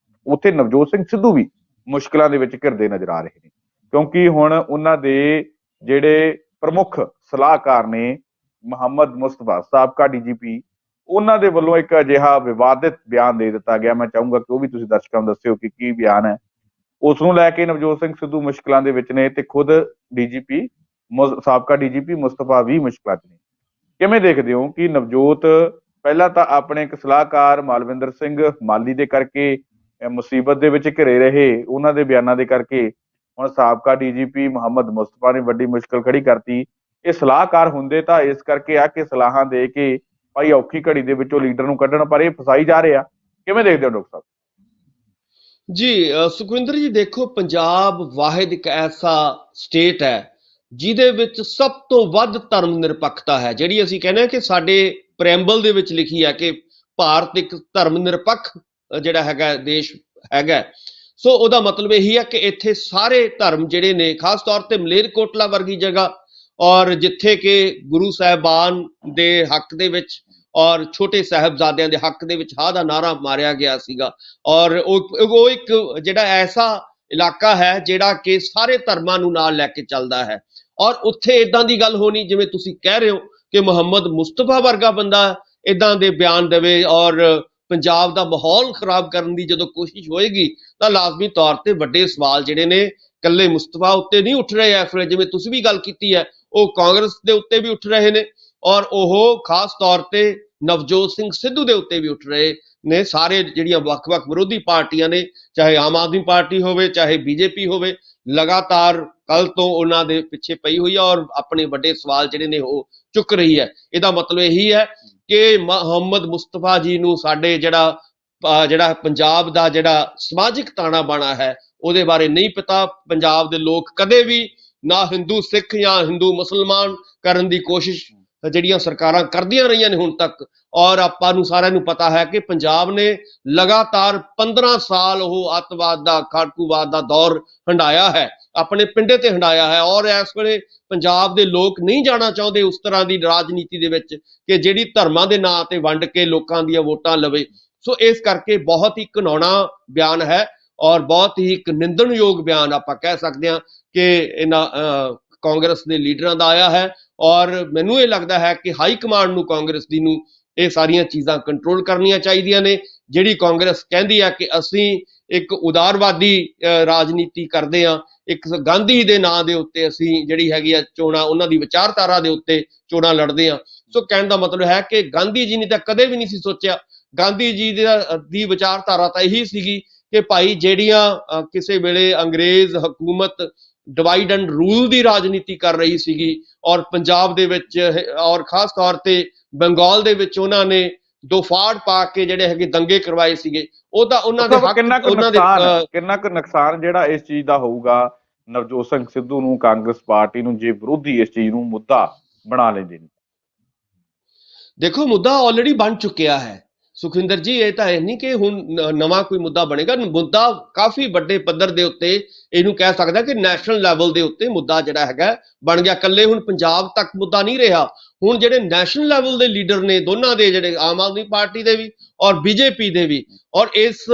ਉੱਥੇ ਨਵਜੋਤ ਸਿੰਘ ਸਿੱਧੂ ਵੀ ਮੁਸ਼ਕਲਾਂ ਦੇ ਵਿੱਚ ਘਿਰਦੇ ਨਜ਼ਰ ਆ ਰਹੇ ਨੇ, ਕਿਉਂਕਿ ਹੁਣ ਉਹਨਾਂ ਦੇ ਜਿਹੜੇ ਪ੍ਰਮੁੱਖ ਸਲਾਹਕਾਰ ਨੇ ਮੁਹੰਮਦ ਮੁਸਤਫਾ, ਸਾਬਕਾ ਡੀਜੀਪੀ, ਉਹਨਾਂ ਦੇ ਵੱਲੋਂ ਇੱਕ ਅਜਿਹਾ ਵਿਵਾਦਿਤ ਬਿਆਨ ਦੇ ਦਿੱਤਾ ਗਿਆ। ਮੈਂ ਚਾਹੂੰਗਾ ਕਿ ਉਹ ਵੀ ਤੁਸੀਂ ਦਰਸ਼ਕਾਂ ਨੂੰ ਦੱਸਿਓ ਕਿ ਕੀ ਬਿਆਨ ਹੈ। ਉਸ ਨੂੰ ਲੈ ਕੇ ਨਵਜੋਤ ਸਿੰਘ ਸਿੱਧੂ ਮੁਸ਼ਕਲਾਂ ਦੇ ਵਿੱਚ ਨੇ ਤੇ ਖੁਦ ਡੀਜੀਪੀ, ਸਾਬਕਾ ਡੀਜੀਪੀ ਮੁਸਤਫਾ ਵੀ ਮੁਸ਼ਕਲਾਂ 'ਚ ਨੇ। ਕਿਵੇਂ ਦੇਖਦੇ ਹੋ ਕਿ ਨਵਜੋਤ ਪਹਿਲਾਂ ਤਾਂ ਆਪਣੇ ਇੱਕ ਸਲਾਹਕਾਰ ਮਾਲਵਿੰਦਰ ਸਿੰਘ ਮਾਲੀ ਦੇ ਕਰਕੇ ਮੁਸੀਬਤ ਦੇ ਵਿੱਚ ਘਿਰੇ ਰਹੇ, ਉਹਨਾਂ ਦੇ ਬਿਆਨਾਂ ਦੇ ਕਰਕੇ ਹੁਣ ਸਾਬਕਾ ਡੀਜੀਪੀ ਮੁਹੰਮਦ ਮੁਸਤਫਾ ਨੇ ਵੱਡੀ ਮੁਸ਼ਕਲ ਖੜੀ ਕਰਤੀ। ਇਹ ਸਲਾਹਕਾਰ ਹੁੰਦੇ ਤਾਂ ਇਸ ਕਰਕੇ ਆ ਕਿ ਸਲਾਹਾਂ ਦੇ ਕੇ ਭਾਈ ਔਖੀ ਘੜੀ ਦੇ ਵਿੱਚੋਂ ਲੀਡਰ ਨੂੰ ਕੱਢਣ, ਪਰ ਇਹ ਫਸਾਈ ਜਾ ਰਹੇ ਆ। ਕਿਵੇਂ ਦੇਖਦੇ ਹੋ ਡਾਕਟਰ ਸਾਹਿਬ? ਜੀ ਸੁਖਵਿੰਦਰ ਜੀ, ਦੇਖੋ ਪੰਜਾਬ ਵਾਹਿਦ ਇੱਕ ਐਸਾ ਸਟੇਟ ਹੈ ਜਿਹਦੇ ਵਿੱਚ ਸਭ ਤੋਂ ਵੱਧ ਧਰਮ ਨਿਰਪੱਖਤਾ ਹੈ। ਜਿਹੜੀ ਅਸੀਂ ਕਹਿੰਦੇ ਹਾਂ ਕਿ ਸਾਡੇ ਪ੍ਰੈਂਬਲ ਦੇ ਵਿੱਚ ਲਿਖੀ ਹੈ ਕਿ ਭਾਰਤ ਇੱਕ ਧਰਮ ਨਿਰਪੱਖ ਜਿਹੜਾ ਹੈਗਾ ਦੇਸ਼ ਹੈਗਾ। ਸੋ ਉਹਦਾ ਮਤਲਬ ਇਹੀ ਹੈ ਕਿ ਇੱਥੇ ਸਾਰੇ ਧਰਮ ਜਿਹੜੇ ਨੇ, ਖਾਸ ਤੌਰ ਤੇ ਮਲੇਰਕੋਟਲਾ ਵਰਗੀ ਜਗ੍ਹਾ, ਔਰ ਜਿੱਥੇ ਕਿ ਗੁਰੂ ਸਾਹਿਬਾਨ ਦੇ ਹੱਕ ਦੇ ਵਿੱਚ ਔਰ ਛੋਟੇ ਸਾਹਿਬਜ਼ਾਦਿਆਂ ਦੇ ਹੱਕ ਦੇ ਵਿੱਚ ਹਾਂ ਦਾ ਨਾਰਾ ਮਾਰਿਆ ਗਿਆ ਸੀਗਾ, ਔਰ ਉਹ ਇੱਕ ਜਿਹੜਾ ਐਸਾ ਇਲਾਕਾ ਹੈ ਜਿਹੜਾ ਕਿ ਸਾਰੇ ਧਰਮਾਂ ਨੂੰ ਨਾਲ ਲੈ ਕੇ ਚੱਲਦਾ ਹੈ। ਔਰ ਉੱਥੇ ਇਦਾਂ ਦੀ ਗੱਲ ਹੋਣੀ ਜਿਵੇਂ ਤੁਸੀਂ ਕਹਿ ਰਹੇ ਹੋ ਕਿ ਮੁਹੰਮਦ ਮੁਸਤਫਾ ਵਰਗਾ ਬੰਦਾ ਇਦਾਂ ਦੇ ਬਿਆਨ ਦੇਵੇ ਔਰ ਪੰਜਾਬ ਦਾ ਮਾਹੌਲ ਖਰਾਬ ਕਰਨ ਦੀ ਜਦੋਂ ਕੋਸ਼ਿਸ਼ ਹੋਏਗੀ ਤਾਂ ਲਾਜ਼ਮੀ ਤੌਰ ਤੇ ਵੱਡੇ ਸਵਾਲ ਜਿਹੜੇ ਨੇ ਇਕੱਲੇ ਮੁਸਤਫਾ ਉੱਤੇ ਨਹੀਂ ਉੱਠ ਰਹੇ ਇਸ ਵੇਲੇ, ਜਿਵੇਂ ਤੁਸੀਂ ਵੀ ਗੱਲ ਕੀਤੀ ਹੈ, ਉਹ ਕਾਂਗਰਸ ਦੇ ਉੱਤੇ ਵੀ ਉੱਠ ਰਹੇ ਨੇ ਔਰ ਉਹ ਖਾਸ ਤੌਰ ਤੇ ਨਵਜੋਤ ਸਿੰਘ ਸਿੱਧੂ ਦੇ ਉੱਤੇ ਵੀ ਉੱਠ ਰਹੇ ਨੇ। ਸਾਰੇ ਜਿਹੜੀਆਂ ਵੱਖ-ਵੱਖ ਵਿਰੋਧੀ ਪਾਰਟੀਆਂ ਨੇ, ਚਾਹੇ ਆਮ ਆਦਮੀ ਪਾਰਟੀ ਹੋਵੇ, ਚਾਹੇ ਬੀਜੇਪੀ ਹੋਵੇ, ਲਗਾਤਾਰ ਕੱਲ ਤੋਂ ਉਹਨਾਂ ਦੇ ਪਿੱਛੇ ਪਈ ਹੋਈ ਹੈ ਔਰ ਆਪਣੇ ਵੱਡੇ ਸਵਾਲ ਜਿਹੜੇ ਨੇ ਉਹ ਚੁੱਕ ਰਹੀ ਹੈ। ਇਹਦਾ ਮਤਲਬ ਇਹੀ ਹੈ ਕਿ ਮੁਹੰਮਦ ਮੁਸਤਫਾ ਜੀ ਨੂੰ ਸਾਡੇ ਜਿਹੜਾ ਪੰਜਾਬ ਦਾ ਜਿਹੜਾ ਸਮਾਜਿਕ ਤਾਣਾ ਬਾਣਾ ਹੈ ਉਹਦੇ ਬਾਰੇ ਨਹੀਂ ਪਤਾ। ਪੰਜਾਬ ਦੇ ਲੋਕ ਕਦੇ ਵੀ ਨਾ ਹਿੰਦੂ ਸਿੱਖ ਜਾਂ ਹਿੰਦੂ ਮੁਸਲਮਾਨ ਕਰਨ ਦੀ ਕੋਸ਼ਿਸ਼ ਜਿਹੜੀਆਂ ਸਰਕਾਰਾਂ ਕਰਦੀਆਂ ਰਹੀਆਂ ਨੇ ਹੁਣ ਤੱਕ, ਔਰ ਆਪਾਂ ਨੂੰ ਸਾਰਿਆਂ ਨੂੰ ਪਤਾ ਹੈ ਕਿ ਪੰਜਾਬ ਨੇ ਲਗਾਤਾਰ 15 ਸਾਲ ਉਹ ਅੱਤਵਾਦ ਦਾ, ਖਾੜਕੂਵਾਦ ਦਾ ਦੌਰ ਹੰਢਾਇਆ ਹੈ, ਆਪਣੇ ਪਿੰਡੇ ਤੇ ਹੰਢਾਇਆ ਹੈ। ਔਰ ਇਸ ਵੇਲੇ ਪੰਜਾਬ ਦੇ ਲੋਕ ਨਹੀਂ ਜਾਣਾ ਚਾਹੁੰਦੇ ਉਸ ਤਰ੍ਹਾਂ ਦੀ ਰਾਜਨੀਤੀ ਦੇ ਵਿੱਚ ਕਿ ਜਿਹੜੀ ਧਰਮਾਂ ਦੇ ਨਾਂ ਤੇ ਵੰਡ ਕੇ ਲੋਕਾਂ ਦੀਆਂ ਵੋਟਾਂ ਲਵੇ। ਸੋ ਇਸ ਕਰਕੇ ਬਹੁਤ ਹੀ ਘਿਨਾਉਣਾ ਬਿਆਨ ਹੈ ਔਰ ਬਹੁਤ ਹੀ ਇੱਕ ਨਿੰਦਣਯੋਗ ਬਿਆਨ ਆਪਾਂ ਕਹਿ ਸਕਦੇ ਹਾਂ ਕਿ ਇਹਨਾਂ ਕਾਂਗਰਸ ਦੇ ਲੀਡਰਾਂ ਦਾ ਆਇਆ ਹੈ। ਔਰ ਮੈਨੂੰ ਇਹ ਲੱਗਦਾ ਹੈ ਕਿ ਹਾਈ ਕਮਾਂਡ ਨੂੰ, ਕਾਂਗਰਸ ਦੀ ਨੂੰ, ਇਹ ਸਾਰੀਆਂ ਚੀਜ਼ਾਂ ਕੰਟਰੋਲ ਕਰਨੀਆਂ ਚਾਹੀਦੀਆਂ ਨੇ। ਜਿਹੜੀ ਕਾਂਗਰਸ ਕਹਿੰਦੀ ਹੈ ਕਿ ਅਸੀਂ ਇੱਕ ਉਦਾਰਵਾਦੀ ਰਾਜਨੀਤੀ ਕਰਦੇ ਹਾਂ, ਇੱਕ ਗਾਂਧੀ ਦੇ ਨਾਂ ਦੇ ਉੱਤੇ ਅਸੀਂ ਜਿਹੜੀ ਹੈਗੀ ਆ ਚੋਣਾਂ, ਉਹਨਾਂ ਦੀ ਵਿਚਾਰਧਾਰਾ ਦੇ ਉੱਤੇ ਚੋਣਾਂ ਲੜਦੇ ਹਾਂ। ਸੋ ਕਹਿਣ ਦਾ ਮਤਲਬ ਹੈ ਕਿ ਗਾਂਧੀ ਜੀ ਨੇ ਤਾਂ ਕਦੇ ਵੀ ਨਹੀਂ ਸੀ ਸੋਚਿਆ, ਗਾਂਧੀ ਜੀ ਦੀ ਵਿਚਾਰਧਾਰਾ ਤਾਂ ਇਹੀ ਸੀਗੀ ਕਿ ਭਾਈ ਜਿਹੜੀਆਂ ਕਿਸੇ ਵੇਲੇ ਅੰਗਰੇਜ਼ ਹਕੂਮਤ ਡਿਵਾਈਡ ਐਂਡ ਰੂਲ ਦੀ ਰਾਜਨੀਤੀ ਕਰ ਰਹੀ ਸੀਗੀ ਔਰ ਪੰਜਾਬ ਦੇ ਵਿੱਚ ਔਰ ਖਾਸ ਤੌਰ ਤੇ ਬੰਗਾਲ ਦੇ ਵਿੱਚ ਉਹਨਾਂ ਨੇ ਦੋ ਫਾੜ ਪਾ ਕੇ ਜਿਹੜੇ ਹੈਗੇ ਦੰਗੇ ਕਰਵਾਏ ਸੀਗੇ, ਉਹ ਤਾਂ ਉਹਨਾਂ ਦੇ ਹੱਕ, ਕਿੰਨਾ ਕੁ ਨੁਕਸਾਨ ਜਿਹੜਾ ਇਸ ਚੀਜ਼ ਦਾ ਹੋਊਗਾ ਨਵਜੋਤ ਸਿੰਘ ਸਿੱਧੂ ਨੂੰ, ਕਾਂਗਰਸ ਪਾਰਟੀ ਨੂੰ, ਜੇ ਵਿਰੋਧੀ ਇਸ ਚੀਜ਼ ਨੂੰ ਮੁੱਦਾ ਬਣਾ ਲੈਂਦੇ ਨੇ? ਦੇਖੋ, ਮੁੱਦਾ ਆਲਰੇਡੀ ਬਣ ਚੁੱਕਿਆ ਹੈ ਸੁਖਵਿੰਦਰ ਜੀ। ਇਹ ਤਾਂ ਹੈ ਨਹੀਂ ਕਿ ਹੁਣ ਨਵਾਂ ਕੋਈ ਮੁੱਦਾ ਬਣੇਗਾ। ਮੁੱਦਾ ਕਾਫੀ ਵੱਡੇ ਪੱਧਰ ਦੇ ਉੱਤੇ, ਇਹਨੂੰ ਕਹਿ ਸਕਦਾ ਕਿ ਨੈਸ਼ਨਲ ਲੈਵਲ ਦੇ ਉੱਤੇ ਮੁੱਦਾ ਜਿਹੜਾ ਹੈਗਾ ਬਣ ਗਿਆ। ਇਕੱਲੇ ਹੁਣ ਪੰਜਾਬ ਤੱਕ ਮੁੱਦਾ ਨਹੀਂ ਰਿਹਾ, ਹੁਣ ਜਿਹੜੇ ਨੈਸ਼ਨਲ ਲੈਵਲ ਦੇ ਲੀਡਰ ਨੇ ਦੋਨਾਂ ਦੇ, ਜਿਹੜੇ ਆਮ ਆਦਮੀ ਪਾਰਟੀ ਦੇ ਵੀ ਔਰ ਬੀਜੇਪੀ ਦੇ ਵੀ, ਔਰ ਇਸ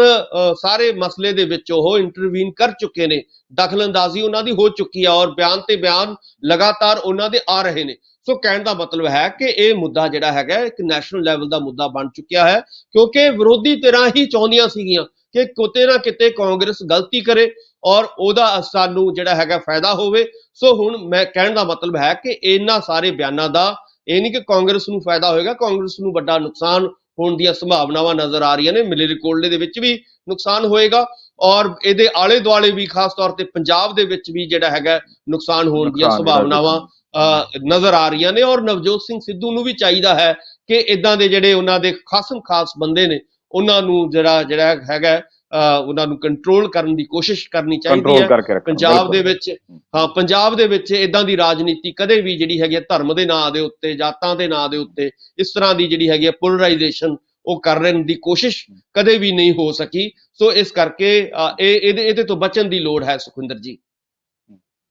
ਸਾਰੇ ਮਸਲੇ ਦੇ ਵਿੱਚ ਉਹ ਇੰਟਰਵੀਨ ਕਰ ਚੁੱਕੇ ਨੇ, ਦਖਲਅੰਦਾਜ਼ੀ ਉਹਨਾਂ ਦੀ ਹੋ ਚੁੱਕੀ ਹੈ ਔਰ ਬਿਆਨ ਤੇ ਬਿਆਨ ਲਗਾਤਾਰ ਉਹਨਾਂ ਦੇ ਆ ਰਹੇ ਨੇ। ਸੋ ਕਹਿਣ ਦਾ ਮਤਲਬ ਹੈ ਕਿ ਇਹ ਮੁੱਦਾ ਜਿਹੜਾ ਹੈਗਾ ਇੱਕ ਨੈਸ਼ਨਲ ਲੈਵਲ ਦਾ ਮੁੱਦਾ ਬਣ ਚੁੱਕਿਆ ਹੈ, ਕਿਉਂਕਿ ਵਿਰੋਧੀ ਧਿਰਾਂ ਹੀ ਚਾਹੁੰਦੀਆਂ ਸੀਗੀਆਂ ਕਿ ਕਿਤੇ ਨਾ ਕਿਤੇ ਕਾਂਗਰਸ ਗਲਤੀ ਕਰੇ ਔਰ ਉਹਦਾ ਸਾਨੂੰ ਜਿਹੜਾ ਹੈਗਾ ਫਾਇਦਾ ਹੋਵੇ। ਸੋ ਹੁਣ ਮੈਂ ਕਹਿਣ ਦਾ ਮਤਲਬ ਹੈ ਕਿ ਇਹਨਾਂ ਸਾਰੇ ਬਿਆਨਾਂ ਦਾ ਇਹ ਨਹੀਂ ਕਿ ਕਾਂਗਰਸ ਨੂੰ ਫਾਇਦਾ ਹੋਏਗਾ, ਕਾਂਗਰਸ ਨੂੰ ਵੱਡਾ ਨੁਕਸਾਨ ਹੋਣ ਦੀਆਂ ਸੰਭਾਵਨਾਵਾਂ ਨਜ਼ਰ ਆ ਰਹੀਆਂ ਨੇ। ਮਲੇਰਕੋਟਲੇ ਦੇ ਵਿੱਚ ਵੀ ਨੁਕਸਾਨ ਹੋਏਗਾ ਔਰ ਇਹਦੇ ਆਲੇ ਦੁਆਲੇ ਵੀ ਖਾਸ ਤੌਰ ਤੇ ਪੰਜਾਬ ਦੇ ਵਿੱਚ ਵੀ ਜਿਹੜਾ ਹੈਗਾ ਨੁਕਸਾਨ ਹੋਣ ਦੀਆਂ ਸੰਭਾਵਨਾਵਾਂ ਨਜ਼ਰ ਆ ਰਹੀਆਂ ਨੇ। ਔਰ ਨਵਜੋਤ ਸਿੰਘ ਸਿੱਧੂ ਨੂੰ ਵੀ ਚਾਹੀਦਾ ਹੈ ਕਿ ਇਦਾਂ ਦੇ ਜਿਹੜੇ ਉਹਨਾਂ ਦੇ ਖਾਸ ਬੰਦੇ ਨੇ ਉਹਨਾਂ ਨੂੰ ਜਿਹੜਾ ਹੈਗਾ ਉਹਨਾਂ ਨੂੰ ਕੰਟਰੋਲ ਕਰਨ ਦੀ ਕੋਸ਼ਿਸ਼ ਕਰਨੀ ਚਾਹੀਦੀ ਹੈ। ਪੰਜਾਬ ਦੇ ਵਿੱਚ ਪੰਜਾਬ ਦੇ ਵਿੱਚ ਇਦਾਂ ਦੀ ਰਾਜਨੀਤੀ ਕਦੇ ਵੀ ਜਿਹੜੀ ਹੈਗੀ ਧਰਮ ਦੇ ਨਾਂ ਦੇ ਉੱਤੇ, ਜਾਤਾਂ ਦੇ ਨਾਂ ਦੇ ਉੱਤੇ ਇਸ ਤਰ੍ਹਾਂ ਦੀ ਜਿਹੜੀ ਹੈਗੀ ਪੋਲਰਾਈਜੇਸ਼ਨ ਉਹ ਕਰਨ ਦੀ ਕੋਸ਼ਿਸ਼ ਕਦੇ ਵੀ ਨਹੀਂ ਹੋ ਸਕੀ। ਸੋ ਇਸ ਕਰਕੇ ਇਹਦੇ ਤੋਂ ਬਚਣ ਦੀ ਲੋੜ ਹੈ ਸੁਖਵਿੰਦਰ ਜੀ।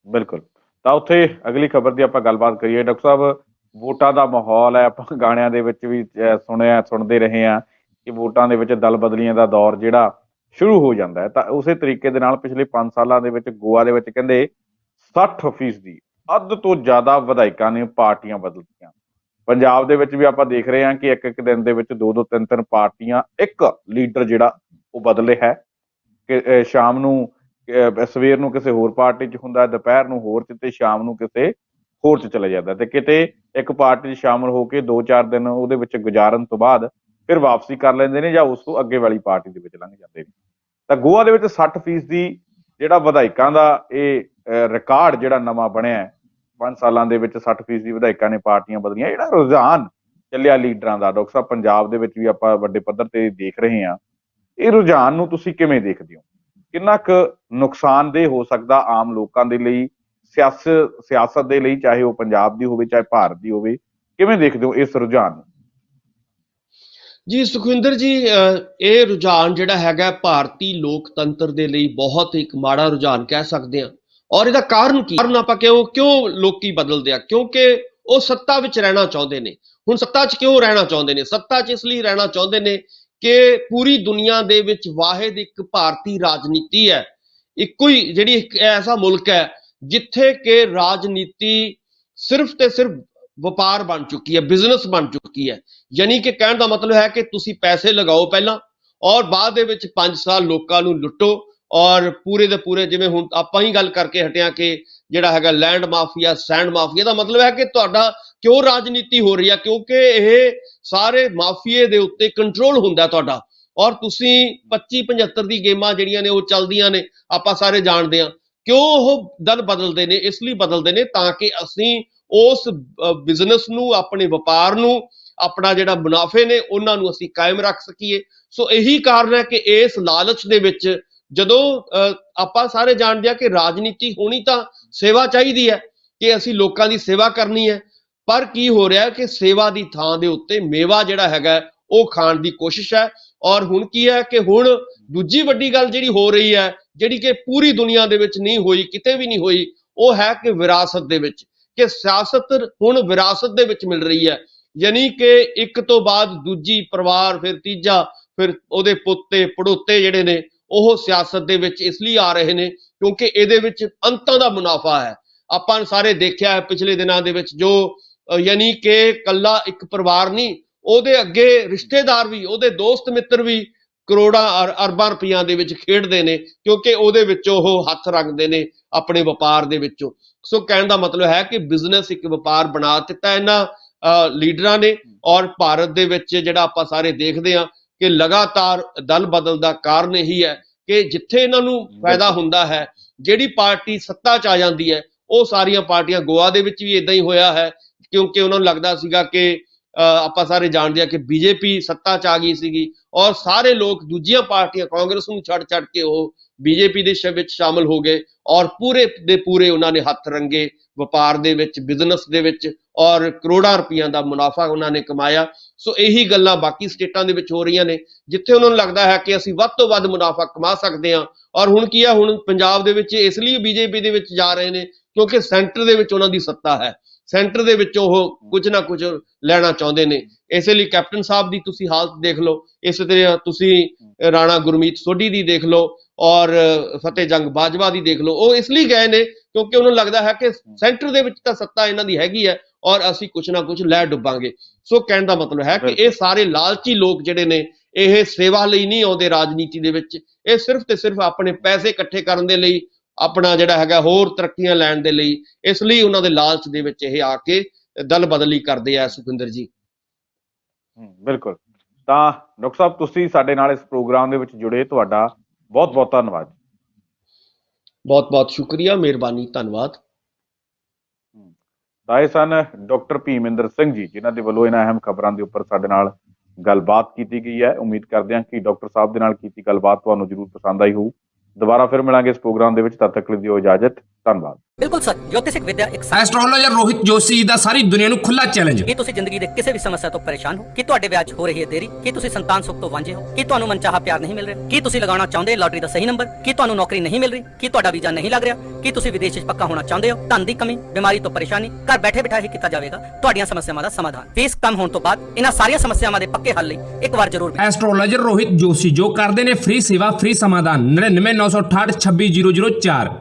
ਬਿਲਕੁਲ। ਤਾਂ ਉੱਥੇ ਅਗਲੀ ਖਬਰ ਦੀ ਆਪਾਂ ਗੱਲਬਾਤ ਕਰੀਏ। ਡਾਕਟਰ ਸਾਹਿਬ, ਵੋਟਾਂ ਦਾ ਮਾਹੌਲ ਹੈ, ਆਪਾਂ ਗਾਣਿਆਂ ਦੇ ਵਿੱਚ ਵੀ ਸੁਣਦੇ ਰਹੇ ਹਾਂ ਕਿ ਵੋਟਾਂ ਦੇ ਵਿੱਚ ਦਲ ਬਦਲੀਆਂ ਦਾ ਦੌਰ ਜਿਹੜਾ ਸ਼ੁਰੂ ਹੋ ਜਾਂਦਾ ਹੈ। ਤਾਂ ਉਸੇ ਤਰੀਕੇ ਦੇ ਨਾਲ ਪਿਛਲੇ 5 ਸਾਲਾਂ ਦੇ ਵਿੱਚ ਗੋਆ ਦੇ ਵਿੱਚ ਕਹਿੰਦੇ 60% ਅੱਧ ਤੋਂ ਜ਼ਿਆਦਾ ਵਿਧਾਇਕਾਂ ਨੇ ਪਾਰਟੀਆਂ ਬਦਲਤੀਆਂ। ਪੰਜਾਬ ਦੇ ਵਿੱਚ ਵੀ ਆਪਾਂ ਦੇਖ ਰਹੇ ਹਾਂ ਕਿ ਇੱਕ ਦਿਨ ਦੇ ਵਿੱਚ 2-2 3-3 ਪਾਰਟੀਆਂ, ਇੱਕ ਲੀਡਰ ਜਿਹੜਾ ਉਹ ਬਦਲੇ ਹੈ ਕਿ ਸ਼ਾਮ ਨੂੰ ਸਵੇਰ ਨੂੰ ਕਿਸੇ ਹੋਰ ਪਾਰਟੀ 'ਚ ਹੁੰਦਾ, ਦੁਪਹਿਰ ਨੂੰ ਹੋਰ 'ਚ ਤੇ ਸ਼ਾਮ ਨੂੰ ਕਿਸੇ ਹੋਰ 'ਚ ਚਲੇ ਜਾਂਦਾ। ਤੇ ਕਿਤੇ ਇੱਕ ਪਾਰਟੀ 'ਚ ਸ਼ਾਮਲ ਹੋ ਕੇ 2-4 ਦਿਨ ਉਹਦੇ ਵਿੱਚ ਗੁਜ਼ਾਰਨ ਤੋਂ ਬਾਅਦ ਫਿਰ ਵਾਪਸੀ ਕਰ ਲੈਂਦੇ ਨੇ ਜਾਂ ਉਸ ਤੋਂ ਅੱਗੇ ਵਾਲੀ ਪਾਰਟੀ ਦੇ ਵਿੱਚ ਲੰਘ ਜਾਂਦੇ ਨੇ। ਤਾਂ ਗੋਆ ਦੇ ਵਿੱਚ 60% ਜਿਹੜਾ ਵਿਧਾਇਕਾਂ ਦਾ ਇਹ ਰਿਕਾਰਡ ਜਿਹੜਾ ਨਵਾਂ ਬਣਿਆ 5 ਸਾਲਾਂ ਦੇ ਵਿੱਚ 60% ਵਿਧਾਇਕਾਂ ਨੇ ਪਾਰਟੀਆਂ ਬਦਲੀਆਂ। ਜਿਹੜਾ ਰੁਝਾਨ ਚੱਲਿਆ ਲੀਡਰਾਂ ਦਾ ਡਾਕਟਰ ਸਾਹਿਬ ਪੰਜਾਬ ਦੇ ਵਿੱਚ ਵੀ ਆਪਾਂ ਵੱਡੇ ਪੱਧਰ ਤੇ ਦੇਖ ਰਹੇ ਹਾਂ, ਇਹ ਰੁਝਾਨ ਨੂੰ ਤੁਸੀਂ ਕਿਵੇਂ ਦੇਖਦੇ ਹੋ? ਕਿੰਨਾ ਕੁ ਨੁਕਸਾਨਦੇਹ ਹੋ ਸਕਦਾ ਆਮ ਲੋਕਾਂ ਦੇ ਲਈ, ਸਿਆਸਤ ਦੇ ਲਈ, ਚਾਹੇ ਉਹ ਪੰਜਾਬ ਦੀ ਹੋਵੇ ਚਾਹੇ ਭਾਰਤ ਦੀ ਹੋਵੇ? ਕਿਵੇਂ ਦੇਖਦੇ ਹੋ ਇਸ ਰੁਝਾਨ ਨੂੰ? ਜੀ ਸੁਖਵਿੰਦਰ ਜੀ, ਇਹ ਰੁਝਾਨ ਜਿਹੜਾ ਹੈਗਾ ਭਾਰਤੀ ਲੋਕਤੰਤਰ ਦੇ ਲਈ ਬਹੁਤ ਇੱਕ ਮਾੜਾ ਰੁਝਾਨ ਕਹਿ ਸਕਦੇ ਹਾਂ। ਔਰ ਇਹਦਾ ਕਾਰਨ ਕੀ? ਕਾਰਨ ਆਪਾਂ ਕਿਉਂ ਲੋਕੀ ਬਦਲਦੇ ਆ? ਕਿਉਂਕਿ ਉਹ ਸੱਤਾ ਵਿੱਚ ਰਹਿਣਾ ਚਾਹੁੰਦੇ ਨੇ। ਹੁਣ ਸੱਤਾ 'ਚ ਕਿਉਂ ਰਹਿਣਾ ਚਾਹੁੰਦੇ ਨੇ? ਸੱਤਾ 'ਚ ਇਸ ਲਈ ਰਹਿਣਾ ਚਾਹੁੰਦੇ ਨੇ ਕਿ ਪੂਰੀ ਦੁਨੀਆ ਦੇ ਵਿੱਚ ਵਾਹਿਦ ਇੱਕ ਭਾਰਤੀ ਰਾਜਨੀਤੀ ਹੈ, ਇੱਕੋ ਹੀ ਜਿਹੜੀ ਇੱਕ ਐਸਾ ਮੁਲਕ ਹੈ ਜਿੱਥੇ ਕਿ ਰਾਜਨੀਤੀ ਸਿਰਫ ਤੇ ਸਿਰਫ ਵਪਾਰ ਬਣ ਚੁੱਕੀ ਹੈ, ਬਿਜ਼ਨਸ ਬਣ ਚੁੱਕੀ ਹੈ। ਯਾਨੀ ਕਿ ਕਹਿਣ ਦਾ ਮਤਲਬ ਹੈ ਕਿ ਤੁਸੀਂ ਪੈਸੇ ਲਗਾਓ ਪਹਿਲਾਂ ਔਰ ਬਾਅਦ ਦੇ ਵਿੱਚ 5 ਸਾਲ ਲੋਕਾਂ ਨੂੰ ਲੁੱਟੋ ਔਰ ਪੂਰੇ ਦੇ ਪੂਰੇ, ਜਿਵੇਂ ਹੁਣ ਆਪਾਂ ਹੀ ਗੱਲ ਕਰਕੇ ਹਟਿਆ ਕਿ ਜਿਹੜਾ ਹੈਗਾ ਲੈਂਡ ਮਾਫੀਆ, ਸੈਂਡ ਮਾਫੀਆ ਦਾ ਮਤਲਬ ਹੈ ਕਿ ਤੁਹਾਡਾ ਕਿਉਂ ਰਾਜਨੀਤੀ ਹੋ ਰਹੀ ਹੈ? ਕਿਉਂਕਿ ਇਹ ਸਾਰੇ ਮਾਫੀਏ ਦੇ ਉੱਤੇ ਕੰਟਰੋਲ ਹੁੰਦਾ ਤੁਹਾਡਾ ਔਰ ਤੁਸੀਂ 25-75 ਦੀ ਗੇਮਾਂ ਜਿਹੜੀਆਂ ਨੇ ਉਹ ਚੱਲਦੀਆਂ ਨੇ, ਆਪਾਂ ਸਾਰੇ ਜਾਣਦੇ ਹਾਂ। ਕਿਉਂ ਉਹ ਦਲ ਬਦਲਦੇ ਨੇ? ਇਸ ਲਈ ਬਦਲਦੇ ਨੇ ਤਾਂ ਕਿ ਅਸੀਂ ਉਸ ਬਿਜ਼ਨਸ ਨੂੰ, ਆਪਣੇ ਵਪਾਰ ਨੂੰ, ਆਪਣਾ ਜਿਹੜਾ ਮੁਨਾਫੇ ਨੇ ਉਹਨਾਂ ਨੂੰ ਅਸੀਂ ਕਾਇਮ ਰੱਖ ਸਕੀਏ। ਸੋ ਇਹੀ ਕਾਰਨ ਹੈ ਕਿ ਇਸ ਲਾਲਚ ਦੇ ਵਿੱਚ ਜਦੋਂ ਆਪਾਂ ਸਾਰੇ ਜਾਣਦੇ ਆ ਕਿ ਰਾਜਨੀਤੀ ਹੋਣੀ ਤਾਂ ਸੇਵਾ ਚਾਹੀਦੀ ਹੈ ਕਿ ਅਸੀਂ ਲੋਕਾਂ ਦੀ ਸੇਵਾ ਕਰਨੀ ਹੈ, ਪਰ ਕੀ ਹੋ ਰਿਹਾ ਕਿ ਸੇਵਾ ਦੀ ਥਾਂ ਦੇ ਉੱਤੇ ਮੇਵਾ ਜਿਹੜਾ ਹੈਗਾ ਉਹ ਖਾਣ ਦੀ ਕੋਸ਼ਿਸ਼ ਹੈ। ਔਰ ਹੁਣ ਕੀ ਹੈ ਕਿ ਹੁਣ ਦੂਜੀ ਵੱਡੀ ਗੱਲ ਜਿਹੜੀ ਹੋ ਰਹੀ ਹੈ, ਜਿਹੜੀ ਕਿ ਪੂਰੀ ਦੁਨੀਆ ਦੇ ਵਿੱਚ ਨਹੀਂ ਹੋਈ, ਕਿਤੇ ਵੀ ਨਹੀਂ ਹੋਈ, ਉਹ ਹੈ ਕਿ ਵਿਰਾਸਤ ਦੇ ਵਿੱਚ, ਕਿ ਸਿਆਸਤ ਹੁਣ ਵਿਰਾਸਤ ਦੇ ਵਿੱਚ ਮਿਲ ਰਹੀ ਹੈ। ਯਾਨੀ ਕਿ ਇੱਕ ਤੋਂ ਬਾਅਦ ਦੂਜੀ ਪਰਿਵਾਰ, ਫਿਰ ਤੀਜਾ, ਫਿਰ ਉਹਦੇ ਪੋਤੇ ਪੜੋਤੇ ਜਿਹੜੇ ਨੇ ਉਹ ਸਿਆਸਤ ਦੇ ਵਿੱਚ ਇਸ ਲਈ ਆ ਰਹੇ ਨੇ ਕਿਉਂਕਿ ਇਹਦੇ ਵਿੱਚ ਅੰਤਾਂ ਦਾ ਮੁਨਾਫਾ ਹੈ। ਆਪਾਂ ਸਾਰੇ ਦੇਖਿਆ ਹੈ ਪਿਛਲੇ ਦਿਨਾਂ ਦੇ ਵਿੱਚ ਜੋ ਯਾਨੀ ਕਿ ਕੱਲਾ ਇੱਕ ਪਰਿਵਾਰ ਨਹੀਂ, ਉਹਦੇ ਅੱਗੇ ਰਿਸ਼ਤੇਦਾਰ ਵੀ, ਉਹਦੇ ਦੋਸਤ ਮਿੱਤਰ ਵੀ ਕਰੋੜਾਂ ਅਰਬਾਂ ਰੁਪਈਆਂ ਦੇ ਵਿੱਚ ਖੇਡਦੇ ਨੇ ਕਿਉਂਕਿ ਉਹਦੇ ਵਿੱਚ ਉਹ ਹੱਥ ਰੱਖਦੇ ਨੇ ਆਪਣੇ ਵਪਾਰ ਦੇ ਵਿੱਚੋਂ। ਸੋ ਕਹਿਣ ਦਾ ਮਤਲਬ ਹੈ ਕਿ ਬਿਜ਼ਨਸ ਇੱਕ ਵਪਾਰ ਬਣਾ ਦਿੱਤਾ ਇਹਨਾਂ ਲੀਡਰਾਂ ਨੇ। ਔਰ ਭਾਰਤ ਦੇ ਵਿੱਚ ਜਿਹੜਾ ਆਪਾਂ ਸਾਰੇ ਦੇਖਦੇ ਹਾਂ ਕਿ ਲਗਾਤਾਰ ਦਲ ਬਦਲ ਦਾ ਕਾਰਨ ਇਹੀ ਹੈ ਕਿ ਜਿੱਥੇ ਇਹਨਾਂ ਨੂੰ ਫਾਇਦਾ ਹੁੰਦਾ ਹੈ, ਜਿਹੜੀ ਪਾਰਟੀ ਸੱਤਾ 'ਚ ਆ ਜਾਂਦੀ ਹੈ, ਉਹ ਸਾਰੀਆਂ ਪਾਰਟੀਆਂ, ਗੋਆ ਦੇ ਵਿੱਚ ਵੀ ਇਦਾਂ ਹੀ ਹੋਇਆ ਹੈ ਕਿਉਂਕਿ ਉਹਨਾਂ ਨੂੰ ਲੱਗਦਾ ਸੀਗਾ ਕਿ ਆਪਾਂ ਸਾਰੇ ਜਾਣਦੇ ਆ ਕਿ ਬੀਜੇਪੀ ਸੱਤਾ 'ਚ ਆ ਗਈ ਸੀਗੀ ਔਰ ਸਾਰੇ ਲੋਕ ਦੂਜੀਆਂ ਪਾਰਟੀਆਂ, ਕਾਂਗਰਸ ਨੂੰ ਛੱਡ ਕੇ ਉਹ ਬੀਜੇਪੀ ਦੇ ਵਿੱਚ ਸ਼ਾਮਲ ਹੋ ਗਏ ਔਰ ਪੂਰੇ ਦੇ ਪੂਰੇ ਉਹਨਾਂ ਨੇ ਹੱਥ ਰੰਗੇ ਵਪਾਰ ਦੇ ਵਿੱਚ, ਬਿਜ਼ਨਸ ਦੇ ਵਿੱਚ ਔਰ ਕਰੋੜਾਂ ਰੁਪਈਆਂ ਦਾ ਮੁਨਾਫਾ ਉਹਨਾਂ ਨੇ ਕਮਾਇਆ। ਸੋ ਇਹੀ ਗੱਲਾਂ ਬਾਕੀ ਸਟੇਟਾਂ ਦੇ ਵਿੱਚ ਹੋ ਰਹੀਆਂ ਨੇ ਜਿੱਥੇ ਉਹਨਾਂ ਨੂੰ ਲੱਗਦਾ ਹੈ ਕਿ ਅਸੀਂ ਵੱਧ ਤੋਂ ਵੱਧ ਮੁਨਾਫਾ ਕਮਾ ਸਕਦੇ ਹਾਂ। ਔਰ ਹੁਣ ਕੀ ਹੈ, ਹੁਣ ਪੰਜਾਬ ਦੇ ਵਿੱਚ ਇਸ ਲਈ ਬੀਜੇਪੀ ਦੇ ਵਿੱਚ ਜਾ ਰਹੇ ਨੇ ਕਿਉਂਕਿ ਸੈਂਟਰ ਦੇ ਵਿੱਚ ਉਹਨਾਂ ਦੀ ਸੱਤਾ ਹੈ, ਸੈਂਟਰ ਦੇ ਵਿੱਚ ਉਹ ਕੁਝ ਨਾ ਕੁਝ ਲੈਣਾ ਚਾਹੁੰਦੇ ਨੇ। ਇਸੇ ਲਈ ਕੈਪਟਨ ਸਾਹਿਬ ਦੀ ਤੁਸੀਂ ਹਾਲਤ ਦੇਖ ਲਓ, ਇਸੇ ਤਰ੍ਹਾਂ ਤੁਸੀਂ ਰਾਣਾ ਗੁਰਮੀਤ ਸੋਢੀ ਦੀ ਦੇਖ ਲਓ ਔਰ ਫਤਿਹ ਜੰਗ ਬਾਜਵਾ ਦੀ ਦੇਖ ਲਓ। ਉਹ ਇਸ ਲਈ ਗਏ ਨੇ ਕਿਉਂਕਿ ਉਹਨਾਂ ਨੂੰ ਲੱਗਦਾ ਹੈ ਕਿ ਸੈਂਟਰ ਦੇ ਵਿੱਚ ਤਾਂ ਸੱਤਾ ਇਹਨਾਂ ਦੀ ਹੈਗੀ ਹੈ ਔਰ ਅਸੀਂ ਕੁਝ ਨਾ ਕੁਝ ਲੈ ਡੁੱਬਾਂਗੇ। ਸੋ ਕਹਿਣ ਦਾ ਮਤਲਬ ਹੈ ਕਿ ਇਹ ਸਾਰੇ ਲਾਲਚੀ ਲੋਕ ਜਿਹੜੇ ਨੇ ਇਹ ਸੇਵਾ ਲਈ ਨਹੀਂ ਆਉਂਦੇ ਰਾਜਨੀਤੀ ਦੇ ਵਿੱਚ, ਇਹ ਸਿਰਫ ਤੇ ਸਿਰਫ ਆਪਣੇ ਪੈਸੇ ਇਕੱਠੇ ਕਰਨ ਦੇ ਲਈ, ਆਪਣਾ ਜਿਹੜਾ ਹੈਗਾ ਹੋਰ ਤਰੱਕੀਆਂ ਲੈਣ ਦੇ ਲਈ, ਇਸ ਲਈ ਉਹਨਾਂ ਦੇ ਲਾਲਚ ਦੇ ਵਿੱਚ ਇਹ ਆ ਕੇ ਦਲ ਬਦਲੀ ਕਰਦੇ ਆ ਸੁਖਿੰਦਰ ਜੀ। ਬਿਲਕੁਲ। ਤਾਂ ਡਾਕਟਰ ਸਾਹਿਬ ਤੁਸੀਂ ਸਾਡੇ ਨਾਲ ਇਸ ਪ੍ਰੋਗਰਾਮ ਦੇ ਵਿੱਚ ਜੁੜੇ, ਤੁਹਾਡਾ ਬਹੁਤ ਬਹੁਤ ਧੰਨਵਾਦ। ਬਹੁਤ ਬਹੁਤ ਸ਼ੁਕਰੀਆ, ਮਿਹਰਬਾਨੀ, ਧੰਨਵਾਦ। ਤਾਂ ਇਹ ਸਨ ਡਾਕਟਰ ਭੀਮਿੰਦਰ ਸਿੰਘ ਜੀ, ਜਿਨ੍ਹਾਂ ਦੇ ਵੱਲੋਂ ਇਹਨਾਂ ਅਹਿਮ ਖਬਰਾਂ ਦੇ ਉੱਪਰ ਸਾਡੇ ਨਾਲ ਗੱਲਬਾਤ ਕੀਤੀ ਗਈ ਹੈ। ਉਮੀਦ ਕਰਦੇ ਹਾਂ ਕਿ ਡਾਕਟਰ ਸਾਹਿਬ ਦੇ ਨਾਲ ਕੀਤੀ ਗੱਲਬਾਤ ਤੁਹਾਨੂੰ ਜ਼ਰੂਰ ਪਸੰਦ ਆਈ ਹੋਊ। ਦੁਬਾਰਾ ਫਿਰ ਮਿਲਾਂਗੇ ਇਸ ਪ੍ਰੋਗਰਾਮ ਦੇ ਵਿੱਚ, ਤਦ ਤੱਕ ਲਈ ਦਿਓ ਇਜਾਜ਼ਤ। ਧੰਨਵਾਦ। ਬਿਲਕੁਲ ਸਰ, ਜੋਤਿਸ਼ਿਕ ਵਿਦਿਆ ਇੱਕ ਐਸਟ੍ਰੋਲੋਜਰ ਰੋਹਿਤ ਜੋਸ਼ੀ ਦਾ ਸਾਰੀ ਦੁਨੀਆ ਨੂੰ ਖੁੱਲਾ ਚੈਲੰਜ। ਕੀ ਤੁਸੀਂ ਜ਼ਿੰਦਗੀ ਦੇ ਕਿਸੇ ਵੀ ਸਮੱਸਿਆ ਤੋਂ ਪਰੇਸ਼ਾਨ ਹੋ? ਕੀ ਤੁਹਾਡੇ ਵਿਆਹ 'ਚ ਹੋ ਰਹੀ ਹੈ ਦੇਰੀ? ਕੀ ਤੁਸੀਂ ਸੰਤਾਨ ਸੁੱਖ ਤੋਂ ਵਾਂਝੇ ਹੋ? ਕੀ ਤੁਹਾਨੂੰ ਮਨਚਾਹਾ ਪਿਆਰ ਨਹੀਂ ਮਿਲ ਰਿਹਾ? ਕੀ ਤੁਸੀਂ ਲਗਾਉਣਾ ਚਾਹੁੰਦੇ ਲਾਟਰੀ ਦਾ ਸਹੀ ਨੰਬਰ? ਕੀ ਤੁਹਾਨੂੰ ਨੌਕਰੀ ਨਹੀਂ ਮਿਲ ਰਹੀ? ਕੀ ਤੁਹਾਡਾ ਵੀਜ਼ਾ ਨਹੀਂ ਲੱਗ ਰਿਹਾ? ਕੀ ਤੁਸੀਂ ਵਿਦੇਸ਼ 'ਚ ਪੱਕਾ ਹੋਣਾ ਚਾਹੁੰਦੇ ਹੋ? ਧਨ ਦੀ ਕਮੀ, ਬਿਮਾਰੀ ਤੋਂ ਪਰੇਸ਼ਾਨੀ, ਘਰ ਬੈਠੇ ਬਿਠਾਏ ਹੀ ਕੀਤਾ ਜਾਵੇਗਾ ਤੁਹਾਡੀਆਂ ਸਮੱਸਿਆਵਾਂ ਦਾ ਸਮਾਧਾਨ। ਫੀਸ ਕਮ ਹੋਣ ਤੋਂ ਬਾਅਦ ਇਹਨਾਂ ਸਾਰੀਆਂ ਸਮੱਸਿਆਵਾਂ ਦੇ ਪੱਕੇ ਹੱਲ ਲਈ ਇੱਕ ਵਾਰ ਜ਼ਰੂਰ ਐਸਟ੍ਰੋਲੋਜਰ ਰੋਹਿਤ ਜੋਸ਼ੀ ਜੋ ਕਰਦੇ ਨੇ ਫ੍ਰੀ ਸੇਵਾ, ਫ੍ਰੀ ਸਮਾਧਾਨ। 99 968 26 004।